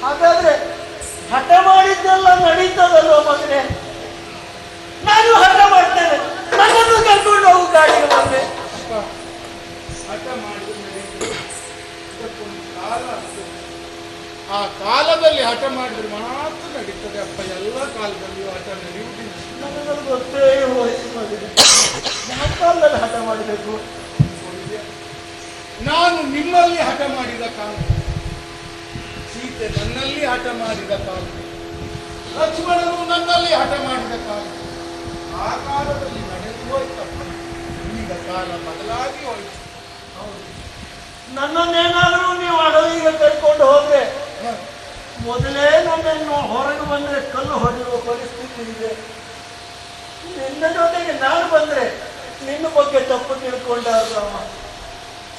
ಹಾಗಾದ್ರೆ ಹಠ ಮಾಡಿದ್ದೆಲ್ಲ ನಡೀತದಲ್ವ ಮಗನೇ? ನಾನು ಹಠ ಮಾಡ್ತೇನೆ, ನನ್ನನ್ನು ಕರ್ಕೊಂಡು ಹೋಗು ಗಾಡಿಗೆ ಬಂದೆ. ಹಠ ಮಾಡಿದ್ರೆ ನಡೀತದೆ. ಇದಕ್ಕೊಂದು ಕಾಲ ಆಗ್ತದೆ. ಆ ಕಾಲದಲ್ಲಿ ಹಠ ಮಾಡಿದ್ರೆ ಮಾತ್ರ ನಡೀತದೆ ಅಪ್ಪ. ಎಲ್ಲ ಕಾಲದಲ್ಲಿಯೂ ಹಠ ನಡೆಯುವುದಿಲ್ಲ. ನನಗದು ಗೊತ್ತೇ ಹೋಯ್ತು ಮಗನೇ. ಯಾವ ಕಾಲದಲ್ಲಿ ಹಠ ಮಾಡಬೇಕು? ನಾನು ನಿಮ್ಮಲ್ಲಿ ಹಠ ಮಾಡಿದ ಕಾಲ, ಸೀತೆ ನನ್ನಲ್ಲಿ ಹಠ ಮಾಡಿದ ಕಾಲ, ಲಕ್ಷ್ಮಣನು ನನ್ನಲ್ಲಿ ಹಠ ಮಾಡಿದ ಕಾಲ, ಆ ಕಾಲದಲ್ಲಿ ನಡೆದು ಹೋಯ್ತಪ್ಪ. ಈಗ ಕಾಲ ಬದಲಾಗಿ ಹೋಯ್ತು. ನನ್ನನ್ನೇನಾದರೂ ನೀವು ಅಡವಿಗೆ ಕರ್ಕೊಂಡು ಹೋದ್ರೆ, ಮೊದಲೇ ನನ್ನನ್ನು ಹೊರಗೆ ಬಂದ್ರೆ ಕಲ್ಲು ಹೊಡೆಯುವ ಪರಿಸ್ಥಿತಿ ಇದೆ. ನಿನ್ನ ಜೊತೆಗೆ ನಾನು ಬಂದ್ರೆ ನಿನ್ನ ಬಗ್ಗೆ ತಪ್ಪು ತಿಳ್ಕೊಂಡ ರಾಮ.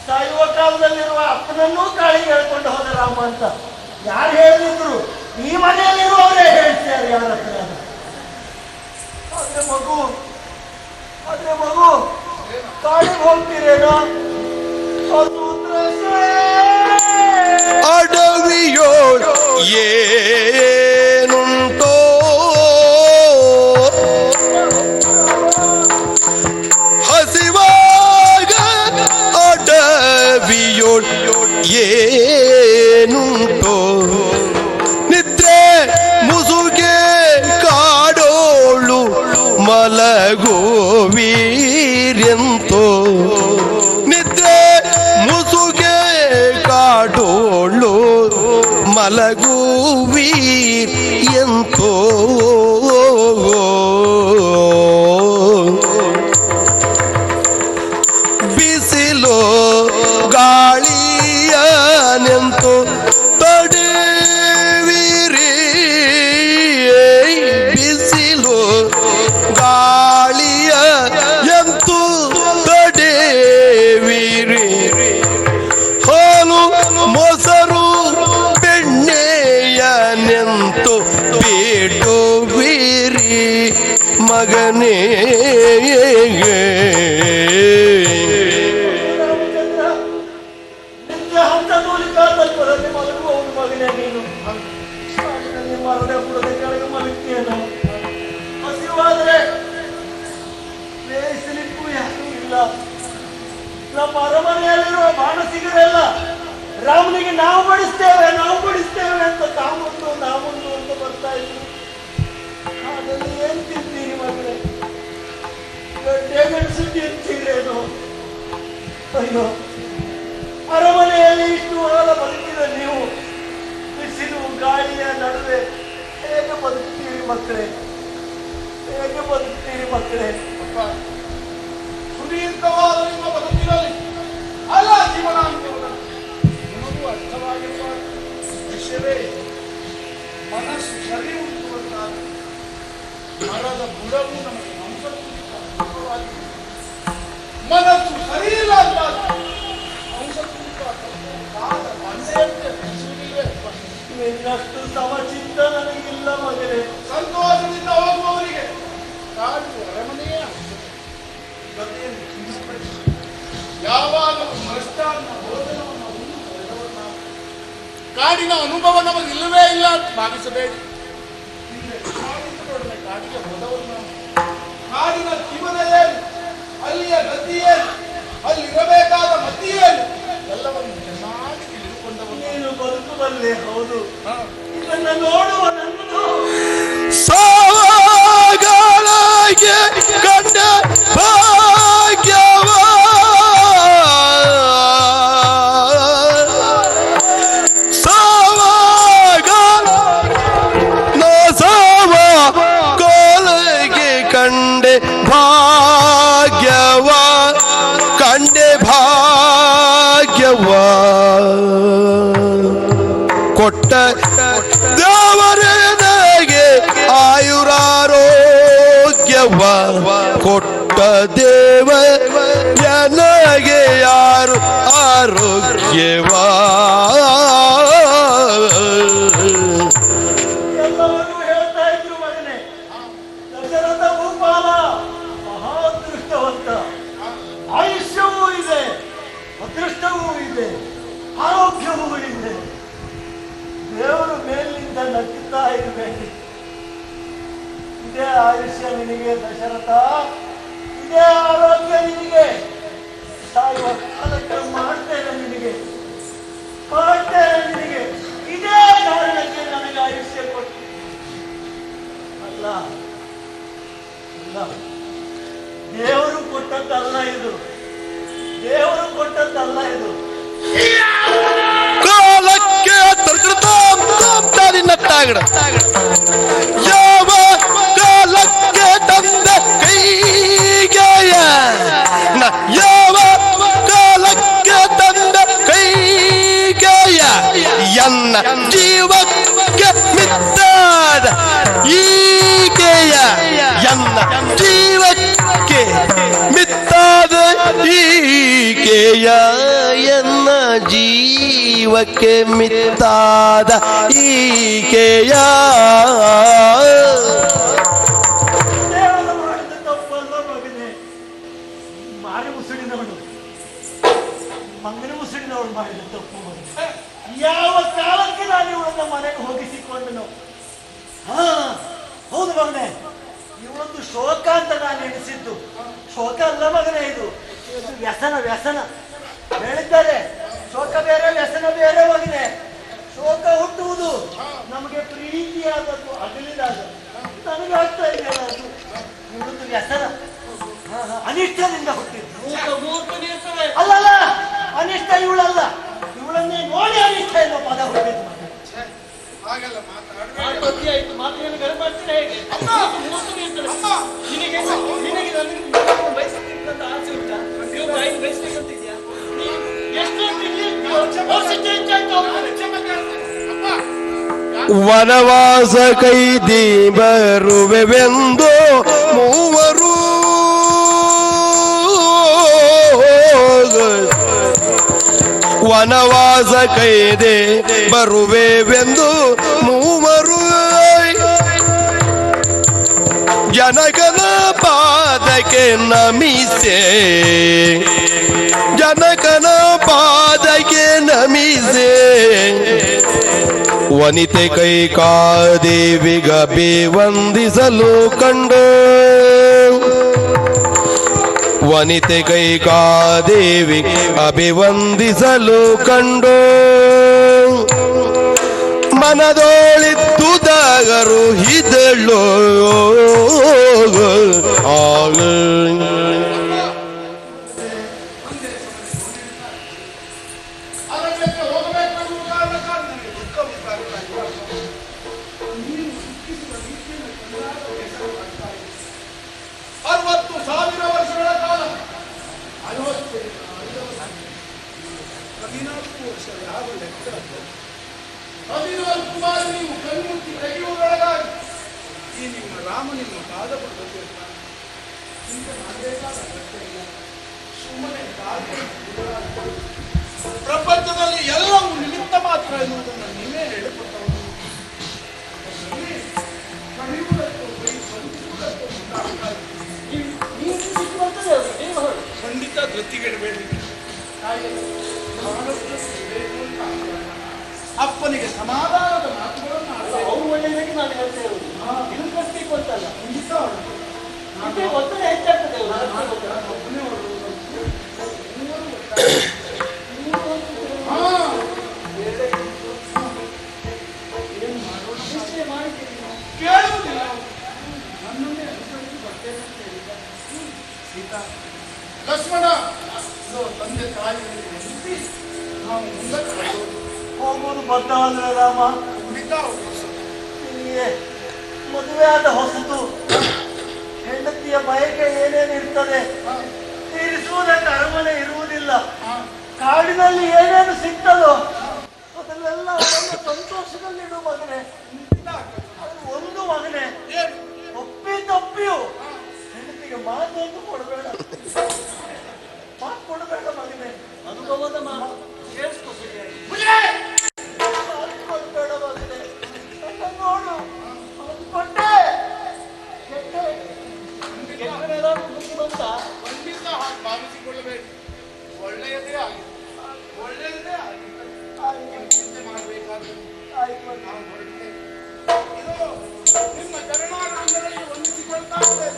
ಸಾಯುವ ಕಾಲದಲ್ಲಿರುವ ಅಪ್ಪನನ್ನೂ ಕಾಳಿಗೆ ಹೇಳ್ಕೊಂಡು ಹೋದ ರಾಮ ಅಂತ ಯಾರು ಹೇಳಿದ್ರು? ಈ ಮನೆಯಲ್ಲಿರುವವರೇ ಹೇಳ್ತಾರೆ ಯಾರ ಹತ್ರ. ಆದ್ರೆ ಮಗು ಕಾಳಿಗೆ ಹೋಗ್ತೀರೇನೋ? ಅದು ಉತ್ತರ ಅಡವಿಯೋ ಏನುಂಟೋ ಹಸಿವಾಗ ಅಡವಿಯೋ ಏನುಂಟೋ ನಿದ್ರೆ ಮುಸುಗೆ ಕಾಡೋಳು ಮಲಗುವೀರೆಂತೋ ನಿದ್ರೆ ಮುಸುಗೆ ಕಾಡೋಳು ಮಲಗುವೀರ್ ಎಂತೋ ಬಿಸಿಲು ಗಾಳಿಯ ನಿಂತು ತಡೆವಿರಿ ಬಿಸಿಲು ಗಾಳಿಯ ಎಂತು ತಡೆವಿರಿ ಹಾಲು ಮೊಸರು ಬೆಣ್ಣೆಯ ನಿಂತು ಬಿಡುವಿರಿ ಮಗನೇ. ರಾಮಚಂದ್ರ, ನಿತ್ಯ ಹಂತ ತೋಲಿಕಾದಲ್ಲಿ ಮಲಗುವವನು ಮಗನೇ ನೀನು. ಕಾಡಿನಲ್ಲಿ ಮರದ ಬುಡದ ಕೆಳಗೆ ಮಲಗ್ತೀಯೇನೋ? ಹಸಿವಾದ್ರೆ ಬೇಯಿಸಲಿಕ್ಕೂ ಯಾರೂ ಇಲ್ಲ. ನಮ್ಮ ಅರಮನೆಯಲ್ಲಿರುವ ಬಾಣಸಿಗರೆಲ್ಲ ರಾಮನಿಗೆ ನಾವು ಬಡಿಸ್ತೇವೆ ಅಂತ ತಾಮುಂದು ನಾಮುಂದು ಅಂತ ಬರ್ತಾ ಇದ್ರು. ಅದನ್ನು ಏನ್ ತಿಂತೀರಿ ಮಗಳೇ? ಗಡ್ಡೆ ಗೆಣಸು ತಿಂತೀರೇನು? ಅಯ್ಯೋ, ಅರಮನೆಯಲ್ಲಿ ಇಷ್ಟು ಕಾಲ ಬದುಕಿದ ನೀವು ಬಿಸಿಲು ಗಾಳಿಯ ನಡುವೆ ಹೇಗೆ ಬದುಕ್ತೀರಿ ಮಕ್ಕಳೇ? ಹೇಗೆ ಬದುಕ್ತೀರಿ ಮಕ್ಕಳೇ? ಅಪ್ಪ, ಸುದೀರ್ಘವಾದ ನಿಮ್ಮ ಬದುಕಿನಲ್ಲಿ ಅಲ್ಲ ಜೀವನ ಅಂತ ನಿಮಗೂ ಅರ್ಥವಾಗಿರುವ ವಿಷಯವೇ ಮನಸ್ಸು ಸರಿ ಉಂಟುವಂತಾದ ಮರದ ಬುಡವು ನಮಗೆ ಹಂಸಕೂಟವಾಗಿದೆ. ಮನಸ್ಸು ಸರಿ ಇಲ್ಲ ಅಂತ ಹಂಸಕೂಟ ಬಂದೆಯಂತೆ ಬಿಸುವುದಿಲ್ವೇ? ನಿನ್ನಷ್ಟು ಸಮಚಿತ್ತ ನನಗಿಲ್ಲ ಮಗನೇ. ಸಂತೋಷದಿಂದ ಹೋಗುವವರಿಗೆ ಕಾಡು ಅರಮನೆಯೇ ಗತಿಯನ್ನು ತಿಳಿಸಿಬಿಡಿ. ಯಾವಾಗಲೂ ಮೃಷ್ಟಾನ್ನ ಭೋಜನವನ್ನು ಉಂಡು ಬೆಳೆದವರು ನಾವು. ಕಾಡಿನ ಅನುಭವ ನಮಗೆ ಇಲ್ಲವೇ ಇಲ್ಲ ಅಂತ ಭಾವಿಸಬೇಡಿ. ಹಿಂದೆ ವಿಶ್ವಾಮಿತ್ರರೊಡನೆ ಕಾಡಿಗೆ ಹೋದವರು ನಾವು. ಕಾಡಿನ ಜೀವನ ಏನು, ಅಲ್ಲಿಯ ಗತಿ ಏನು, ಅಲ್ಲಿರಬೇಕಾದ ಮತಿ ಏನು ಎಲ್ಲವನ್ನು ಚೆನ್ನಾಗಿ ತಿಳಿದುಕೊಂಡವರು. ನೀನು ಬದುಕಬಲ್ಲೆ, ಹೌದು. ಇದನ್ನು ನೋಡುವ ನನ್ನದು ಸಾವಗಾಲಗೆ ಕಂಡ ಭಾಗ್ಯವ ಸಾವಗಾಲಗೆ ಕಂಡೆ ಭಾಗ್ಯವ ಕಂಡೆ ಭಾಗ್ಯವ ಕೊಟ್ಟ ದೇವರೇ ಆಯುರಾರೋಗ್ಯವ ಕೊಟ್ಟ ದೇವ ನನಗೆ ಯಾರು ಆರೋಗ್ಯವಾ ಎಲ್ಲವನ್ನೂ ಹೇಳ್ತಾ ಇದ್ರು ಮಗನೇ. ದಶರಥ ಭೂಪಾಲ ಮಹಾದೃಷ್ಟವಂತ, ಆಯುಷ್ಯವೂ ಇದೆ, ಅದೃಷ್ಟವೂ ಇದೆ, ಆರೋಗ್ಯವೂ ಇದೆ. ದೇವರು ಮೇಲಿನಿಂದ ನಗ್ಗುತ್ತಾ ಇರಬೇಕು. ಇದೇ ಆಯುಷ್ಯ ನಿನಗೆ ದಶರಥ, ಇದೇ ಆರೋಗ್ಯ ನಿನಗೆ. ಸಾಯುವ ಕಾಲಕ್ಕೆ ಮಾಡ್ತೇನೆ ನಿನಗೆ, ಮಾಡ್ತೇನೆ ನಿನಗೆ. ಇದೇ ಕಾರಣಕ್ಕೆ ನನಗೆ ಆಯುಷ್ಯ ಕೊಟ್ಟು ಅಲ್ಲ, ಇಲ್ಲ, ದೇವರು ಕೊಟ್ಟದ್ದಲ್ಲ ಇದು, ದೇವರು ಕೊಟ್ಟದ್ದಲ್ಲ ಇದು. ಕಾಲಕ್ಕೆ ನಟ್ಟಾಗಡ ಯಾವ ಕಾಲಕ್ಕೆ ತಂದ ಕೈಗೆಯ ಯಾವ ಕಾಲಕ್ಕೆ ತಂದ ಕೈಗೆಯ ಎನ್ನ ಜೀವಕ್ಕೆ ಮಿತ್ತಾದ ಈಗೆಯ ಎನ್ನ ಜೀವಕ್ಕೆ ಮಿತ್ತಾದ ಈಗೆಯ ಎನ್ನ ಜೀವಕ್ಕೆ ಮಿತ್ತಾದ ಈಕೆಯ ದೇವರು ಮಾಡಿದ ತಪ್ಪಲ್ಲ ಮಗನೇ. ಮಾರಿ ಮುಸುಡಿನವನು, ಮಂಗನ ಮುಸುಡಿನವಳು ಮಾಡಿದ ತಪ್ಪು ಮಗನೇ. ಯಾವ ಕಾಲಕ್ಕೆ ನಾನು ಇವಳನ್ನ ಮನೆಗೆ ಹೋಗಿಸಿಕೊಂಡನು? ಹಾ ಹೌದು ಮಗನೇ, ಇವಳೊಂದು ಶೋಕ ಅಂತ ನಾನು ಎಣಿಸಿದ್ದು. ಶೋಕ ಅಲ್ಲ ಮಗನೇ, ಇದು ವ್ಯಸನ, ವ್ಯಸನ. ಹೇಳಿದ್ದಾರೆ ಶೋಕ ಬೇರೆ ವ್ಯಸನ ಬೇರೆ ಮಗನೇ. ಶೋಕ ಹುಟ್ಟುವುದು ನಮಗೆ ಪ್ರೀತಿಯಾದದ್ದು ಅಗಲಿದಾಗ, ನನಗೆ ಆಗ್ತಾ ಇದೆಯಲ್ಲ ಅದು. ಇವಳದ್ದು ವ್ಯಸನ, ಅನಿಷ್ಟದಿಂದ ಹುಟ್ಟಿದ್ದು. ಅಲ್ಲಲ್ಲ, ಅನಿಷ್ಟ ಇವಳಲ್ಲ, ಇವಳನ್ನೇ ನೋಡಿ ಅನಿಷ್ಟ ಎನ್ನುವ ಪದ ಹುಟ್ಟಿದ್ದು. ಹಾಗೆಲ್ಲ ಮಾತಾಡ್ಬೇಡ. ಆಯ್ತು, ಮಾತಿನ ಗರ ಮಾಡ್ತೀರಾ ಹೇಗೆ? ನಿನಗೆ ಬಯಸಬೇಕಂತ ಆಸೆ ಉಂಟಾ? ಬಯಸಬೇಕಂತಿದ್ಯಾ? ವನವಾಸ ಕೈದಿ ಬರುವೆವೆಂದು ಮೂವರು ವನವಾಸ ಕೈದೆ ಬರುವೆವೆಂದು ಮೂವರು ಜನಕನ ಪಾದಕ್ಕೆ ನಮಿಸೆ ಜನಕನ ಪಾದಕ್ಕೆ ನಮಿಸೆ ವನಿತೆ ಕೈಕಾದೇವಿಗ ವಂದಿಸಲು ಕಂಡು ವನಿತೆ ಕೈಕಾದೇವಿ ಅಭಿವಂದಿಸಲು ಕಂಡು ಮನದೋಳಿದ್ದುದಾಗರು ಹಿದಳು ಆಗ ಅರಣ್ಯಕ್ಕೆ ಹೋಗಬೇಕೆನ್ನುವ ಕಾರಣಕ್ಕಾಗಿ ನನಗೆ ದುಃಖ ಉಂಟಾಗುತ್ತಾ. ನೀನು ದುಃಖಿಸುವ ರೀತಿಯನ್ನು ಕಂಡಾಗ ಬೇಸರವಾಗ್ತಾ ಇದೆ. 60,000 ವರ್ಷಗಳ ಕಾಲ 14 ವರ್ಷ ಯಾವ ಲೆಕ್ಕ? 14 ಬಾರಿ ನೀವು ಕಣ್ಮುಚ್ಚಿ ತೆಗೆಯುವುದರೊಳಗಾಗಿ ಈ ನಿಮ್ಮ ರಾಮ ನಿಮ್ಮ ಪಾದ ಪಡೆದಿರ್ತಾನೆ. ಚಿಂತೆ ಮಾಡಬೇಕಾದ ಅಗತ್ಯ ಇಲ್ಲ. ಸುಮ್ಮನೆ ಪ್ರಪಂಚದಲ್ಲಿ ಎಲ್ಲವೂ ನಿಮಿತ್ತ ಮಾತ್ರ ಎನ್ನುವುದನ್ನು ನೀವೇ ಹೇಳಿಕೊಟ್ಟವರು. ಖಂಡಿತ ಗತಿಗೆಡಬೇಡಿ. ಅಪ್ಪನಿಗೆ ಸಮಾಧಾನದ ಮಾತುಗಳನ್ನು ಅವ್ರು ಒಳ್ಳೆಯದಾಗಿ ನಾನು ಹೇಳ್ತಾ ಇರೋದು. ಇದು ಕಷ್ಟಕ್ಕೆ ಗೊತ್ತಲ್ಲ, ಖಂಡಿತ ಒತ್ತಡ ಹೆಚ್ಚಾಗ್ತದೆ. ಒಬ್ಬನೇ ಕೇಳುವುದಿಲ್ಲ. ನನ್ನನ್ನೇ ಅನುಸರಿಸಿ ಬರ್ತೇನೆ ಅಂತ ಹೇಳಿದ ಸೀತಾ ಲಕ್ಷ್ಮಣ ತಂದೆ ತಾಯಿಗಳಿಗೆ ವಂದಿಸಿ ನಾವು ಮುಂದಕ್ಕೆ ಹೋಗುವುದು ಬದ್ಧ ಅಂದ್ರೆ ರಾಮ. ಖಂಡಿತ ನಿನಗೆ ಮದುವೆ ಆದ ಹೊಸತು, ಹೆಂಡತಿಯ ಬಯಕೆ ಏನೇನು ಇರ್ತದೆ ತೀರಿಸುವುದಕ್ಕೆ ಅರಮನೆ ಇರುವುದಿಲ್ಲ. ಕಾಡಿನಲ್ಲಿ ಏನೇನು ಸಿಗ್ತದೋ ಅದನ್ನೆಲ್ಲ ಸಂತೋಷದಲ್ಲಿಡು ಮಗನೇ. ಅದು ಒಂದು ಮಗನೇ, ತಪ್ಪಿಯು ಹೆಂಡತಿಗೆ ಮಾತೊಂದು ಕೊಡಬೇಡ, ಮಾತು ಕೊಡಬೇಡ ಮಗನೇ. ಅನುಭವದ ಮಾತು. ಒಳ್ಳೆಯದೇ ಆಗಿದೆ. ಚಿಂತೆ ಮಾಡಬೇಕಾದ್ರೆ ಆಯ್ತು ನಾವು ಹೊರಡ್ತೇವೆ. ಇದು ನಿಮ್ಮ ಚರಣಾರವಿಂದದಲ್ಲಿ ವಂದಿಸಿಕೊಳ್ತಾ ಇದ್ದೇವೆ.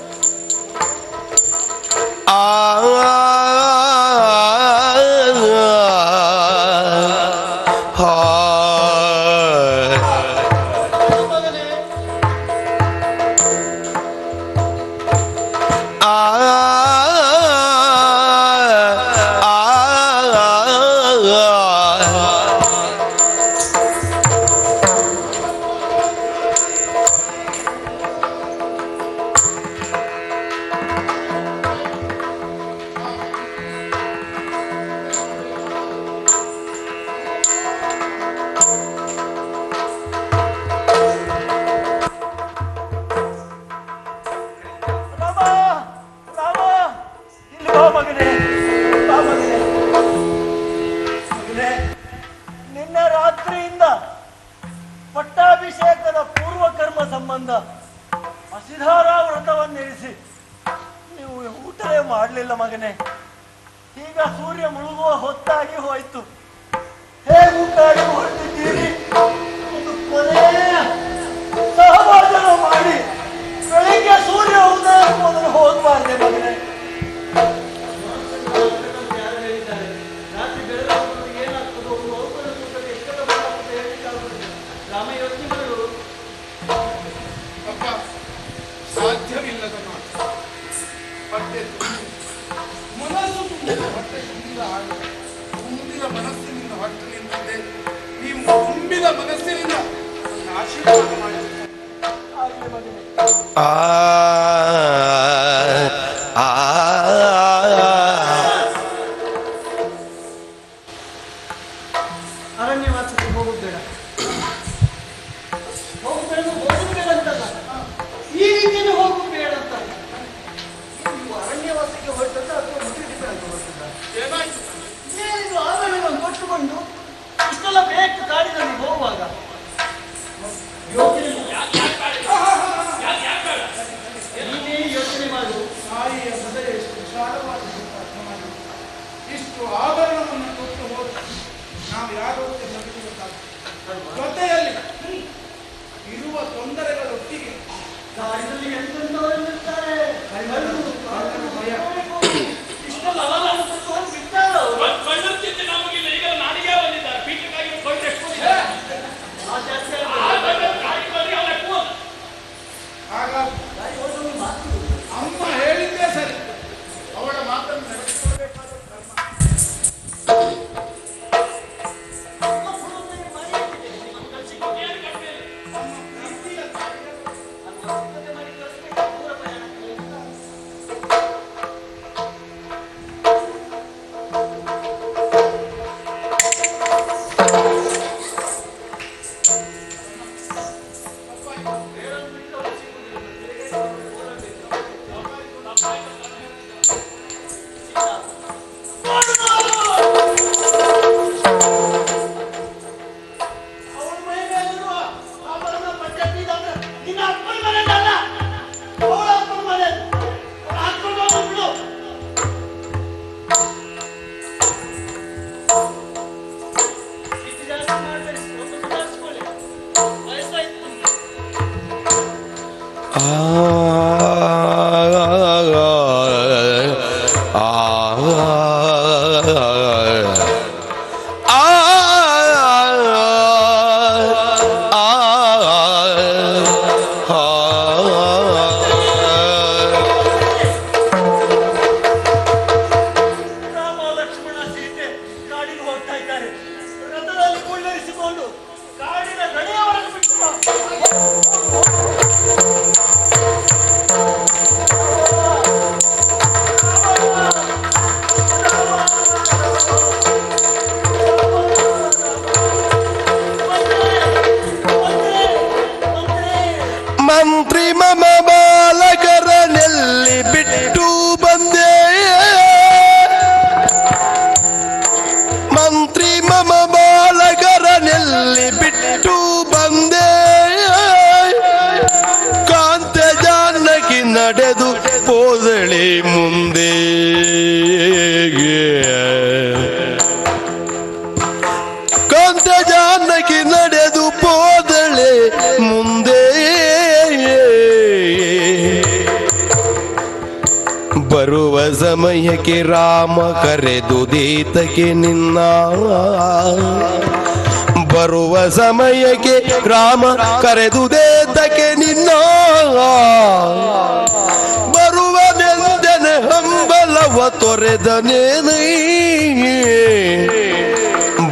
ಮಗನೇ ರಾಮ ರಾಮ ಇಲ್ಲಿ ಬಾ ಮಗನೇ ಬಾ ಮಗನೇ ಮಗನೇ ನಿನ್ನೆ ರಾತ್ರಿಯಿಂದ ಪಟ್ಟಾಭಿಷೇಕದ ಪೂರ್ವ ಕರ್ಮ ಸಂಬಂಧ ಹಸಿಧಾರ ವ್ರತವನ್ನಿರಿಸಿ ನೀವು ಊಟವೇ ಮಾಡಲಿಲ್ಲ ಮಗನೇ. ಈಗ ಸೂರ್ಯ ಮುಳುಗುವ ಹೊತ್ತಾಗಿ ಹೋಯ್ತು. ಹೇಗೆ ಊಟಾಡಿ ಹೊರಟಿದ್ದೀರಿ? ಒಂದು ಕೊನೆಯ ಸಹಭೋಜನ ಮಾಡಿ ಬೆಳಿಗ್ಗೆ ಸೂರ್ಯ ಉದಯ ಮೊದಲು ಹೋಗಬಾರ್ದೆ ಮಗನೇ. ರಾತ್ರಿ ಬೆಳಗ್ಗೆ ಏನಾಗ್ತದೋ ರಾಮ ಯೋಚನೆ ಮಾಡು. ಅಪ್ಪ, ಸಾಧ್ಯವಿಲ್ಲದ ಮಾತು. ಹೊಟ್ಟೆ ತುಂಬಿ ಮನಸ್ಸು ತುಂಬಿದ ಹೊಟ್ಟೆ ತುಂಬಿದ ಹಾಗೆ ತುಂಬಿದ ಮನಸ್ಸಿನಿಂದ ಹೊಟ್ಟೆ ನಿಂತಿದೆ. ನೀವು ತುಂಬಿದ ಮನಸ್ಸಿನಿಂದ ನನ್ನ ಆಶೀರ್ವಾದ ಮಾಡಿ. ಆಗ್ಲಿ ಮಗನೇ. ಅರಣ್ಯವಾಸಕ್ಕೆ ಹೋಗೋದು ಬೇಡ. ಹೋಗುದು ಬೇಡ ಅಂತಲ್ಲ, ಈ ರೀತಿಯಲ್ಲಿ ಹೋಗುದು ಬೇಡ ಅಂತ. ನೀವು ಅರಣ್ಯವಾಸಕ್ಕೆ ಹೊರಟದ ಅಥವಾ ಮುಟ್ಟಿಗೆ ಅಂತ ಹೊರಟದ? ಏನಾಯ್ತು? ಏನಿದು ಆಭರಣಗಳನ್ನು ಕೊಟ್ಟುಕೊಂಡು ಇಷ್ಟೆಲ್ಲ ಬೇಕು ಕಾಡಿನಲ್ಲಿ ಹೋಗುವಾಗ? ಯೋಚನೆ ನೀನೇ ಯೋಚನೆ ಮಾಡು. ತಾಯಿಯ ಹೃದಯ ಎಷ್ಟು ವಿಶಾಲವಾಗಿದೆ ಅಂತ ಅರ್ಥ ಮಾಡಿ. ಇಷ್ಟು ಆಭರಣವನ್ನು ಕೊಟ್ಟು ಹೋಗಿ ನಾವು ಯಾರೋ ಜೊತೆಯಲ್ಲಿ ಇರುವ ತೊಂದರೆಗಳೊಟ್ಟಿಗೆ ಕಾಡಿನಲ್ಲಿ ಎಂತೆಂಥವರಿರ್ತಾರೆ. ಇಷ್ಟೆಲ್ಲ ಅವಲಂಬನೆ ಕೊಟ್ಟು ಬಿಟ್ಟಾರ ಅವರು. ಆ ಜಾಸ್ತಿ ಆಗ ಗಾಡಿ ಓಡೋದು ಮಾತು. ಅಮ್ಮ ಹೇಳಿದ್ದೇ ಸರಿ. ಅವಳ ಮಾತನ್ನು ನಡೆಸಿಕೊಳ್ಬೇಕಾದ ಧರ್ಮ. ಅವಳ ಮೈ ಮೇಲಿರುವ ಆಭರಣ ಪದ್ಧತಿ ಅಂದ್ರೆ ನಿನ್ನ ಅಪ್ಪನ ಮನೆಯಲ್ಲ, ಅವಳ ಅಪ್ಪನ ಮನೆ. ಹಾಕೊಂಡು ಬಿಡು. ಇಷ್ಟು ಜಾಸ್ತಿ ಮಾಡ್ಬೇಡಿ, ಸ್ವಲ್ಪ ಸುಧಾರಿಸ್ಕೊಳ್ಳಿ. ವಯಸ್ಸಾಯ್ತು ನಿಮ್ಗೆ. ರಾಮ ಲಕ್ಷ್ಮಣ ಸೀತೆ ಕಾಡಿಗೆ ಹೋಗ್ತಾ ಇದ್ದಾರೆ. ರಥದಲ್ಲಿ ಕುಳ್ಳರಿಸಿಕೊಂಡು ಕಾಡಿನ ಗಡಿಯವರೆಗೆ ಬಿಟ್ಟು ಬಾ. ಮಂತ್ರಿ ಮಮ ಬಾಲಕರನೆಲ್ಲಿ ಬಿಟ್ಟು ಬಂದೆ. ಮಂತ್ರಿ ಮಮ ಬಾಲಕರನೆಲ್ಲಿ ಬಿಟ್ಟು ಬಂದೆ. ಕಾಂತ ಜಾನಕಿ ನಡೆದು ಹೋದಳೆ ಮುಂದೆ. ಸಮಯಕ್ಕೆ ರಾಮ ಕರೆದುದೀತಕ್ಕೆ ನಿನ್ನ ಬರುವ ಸಮಯಕ್ಕೆ ರಾಮ ಕರೆದುದೇತಕ್ಕೆ ನಿನ್ನ ಬರುವನೆಂದನೆ ಹಂಬಲವ ತೊರೆದನೇನೈ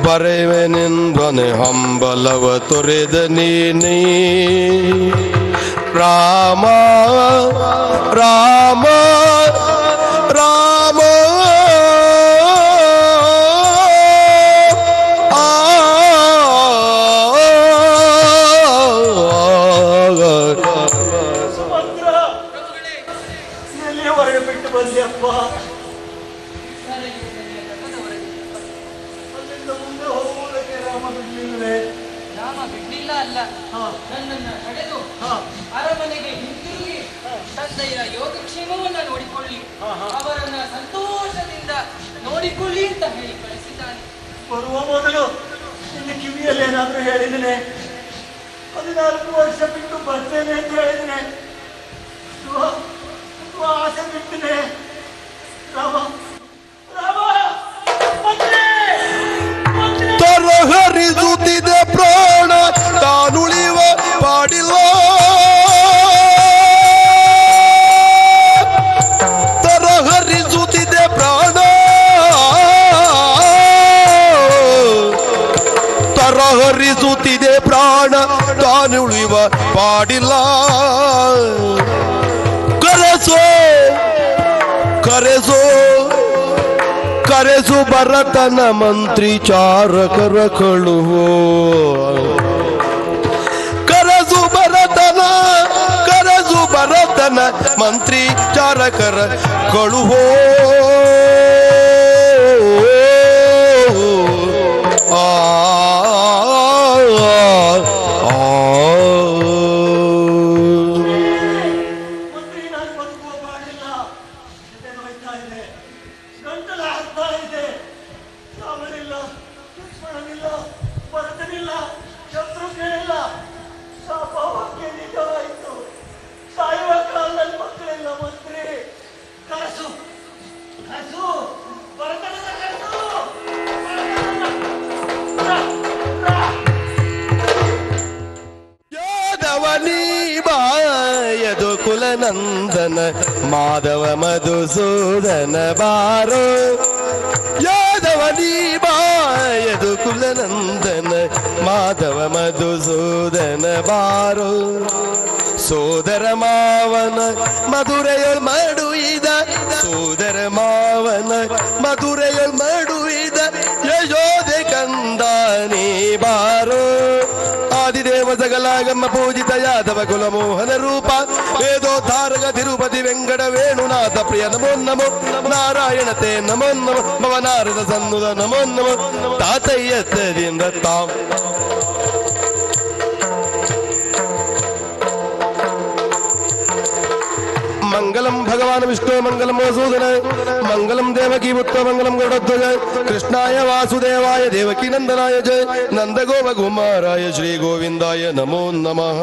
ಬರೆವೆನೆಂದನೆ ಹಂಬಲವ ತೊರೆದನೇನೈ ರಾಮ ರಾಮ ರಾಮ ಸುಭದ್ರ ಎಲ್ಲಿಯವರೆಗೆ ಬಿಟ್ಟು ಬಂದ್ಯಪ್ಪ? ಅಲ್ಲಿಂದ ಮುಂದೆ ಹೋಗುವುದಕ್ಕೆ ರಾಮ ಬಿಡ್ಲಿಲ್ಲವೇ? ರಾಮ ಬಿಡ್ಲಿಲ್ಲ ಅಲ್ಲ, ಹಾ. ನನ್ನನ್ನ ತಡೆದು ಹಾ. ಅರಮನೆಗೆ ಹಿಂತಿರುಗಿ ತಂದೆಯ ಯೋಗಕ್ಷೇಮವನ್ನ ನೋಡಿಕೊಳ್ಳಿ, ಅವರನ್ನ ಸಂತೋಷದಿಂದ ನೋಡಿಕೊಳ್ಳಿ ಅಂತ ಹೇಳಿ ಕಳಿಸಿದ್ದಾನೆ. ಬರುವ ಮೊದಲು ನಿನ್ನ ಕಿವಿಯಲ್ಲಿ ಏನಾದ್ರೂ ಹೇಳಿದ್ದೇನೆ? 14 ವರ್ಷ ಬಿಟ್ಟು ಬರ್ತೇನೆ ಅಂತ ಹೇಳಿದ್ದೇನೆ. ಅಥವಾ ಆಸೆ ಬಿಡ್ತೇನೆ. ರಾಮ ರಾಮ ಮಂತ್ರಿ! ಮಂತ್ರಿ! ತರಹರಿಸುತ್ತಿದೆ ಪ್ರಾಣ ತಾನುಳಿವ ಪಾಡಿಲ್ಲ ತರಹರಿಸುತ್ತಿದೆ ಪ್ರಾಣ ತರಹರಿಸುತ್ತಿದೆ ಪ್ರಾಣ ತಾನುಳಿವ ಪಾಡಿಲ್ಲ ಕರೆಸೋ ಕರೆಸೋ ಕರೆಸು ಭರತನ ಮಂತ್ರಿ ಚಾರಕರ ಕಳುವೋ ಕರೆಸು ಭರತನ ಮಂತ್ರಿ ಚಾರಕರ ಕಳುವೋ ಆ ಮಂತ್ರಿ, ನಾನು ಬದುಕುವ ಪಾಡಿಲ್ಲ. ಎದೆ ನೋಯ್ತಾ ಇದೆ, ಗಂಟಲು ಹಾಕ್ತಾ ಇದೆ. ರಾಮನಿಲ್ಲ, ಲಕ್ಷ್ಮಣನಿಲ್ಲ, ಭರತನಿಲ್ಲ, ಶತ್ರುಘ್ನಿಲ್ಲ. ಶಾಪವಾಕ್ಯ ನಿಜವಾಯಿತು. ಸಾಯುವ ಕಾಲದಲ್ಲಿ ಮಕ್ಕಳಿಲ್ಲ. ಮಂತ್ರಿ, ಕರೆಸು ಕರೆಸು ಭರತನನ್ನ ಕರೆಸು. ಯಾದವನಿ ಬಾಯದು ಕುಲನಂದನ ಮಾಧವ ಮಧುಸೂದನ ಬಾರೋ ಯಾದವನಿ ಬಾಯದು ಕುಲನಂದನ ಮಾಧವ ಮಧುಸೂದನ ಬಾರೋ ಸೋದರ ಮಾವನ ಮಧುರೆಯೊಳ್ ಮಡುಯಿದ ಸೋದರ ಮಾವನ ಮಧುರೆಯೊಳ್ ಮಡುಯಿದ ಯಶೋದೆ ಕಂದಾನೇ ಬಾರೋ ಆದಿದೇವ ಸಕಲಾಗಮ್ಮ ಪೂಜಿತ ಯಾದವ ಕುಲ ಮೋಹನ ರೂಪ ವೇದೋದ್ಧಾರಕ ತಿರುಪತಿ ವೆಂಕಟ ವೇಣುನಾಥ ಪ್ರಿಯ ನಮೋ ನಮೋ ನಾರಾಯಣತೆ ನಮೋ ನಮೋ ಭವನಾರದ ಸನ್ನುದ ನಮೋ ನಮೋ ತಾತಯ್ಯದಿಂದ ತಾಂ ಮಂಗಲಂ ಭಗವಾನ್ ವಿಷ್ಣು ಮಂಗಲಂ ವಸೂದನ ಮಂಗಲಂ ದೇವಕಿ ಪುತ್ರ ಮಂಗಲಂ ಗರುಡಧ್ವಜ ಕೃಷ್ಣಾಯ ವಾಸುದೇವಾಯ ದೇವಕಿ ನಂದನಾಯ ಜಯ ನಂದಗೋಪ ಕುಮಾರಾಯ ಶ್ರೀ ಗೋವಿಂದಾಯ ನಮೋ ನಮಃ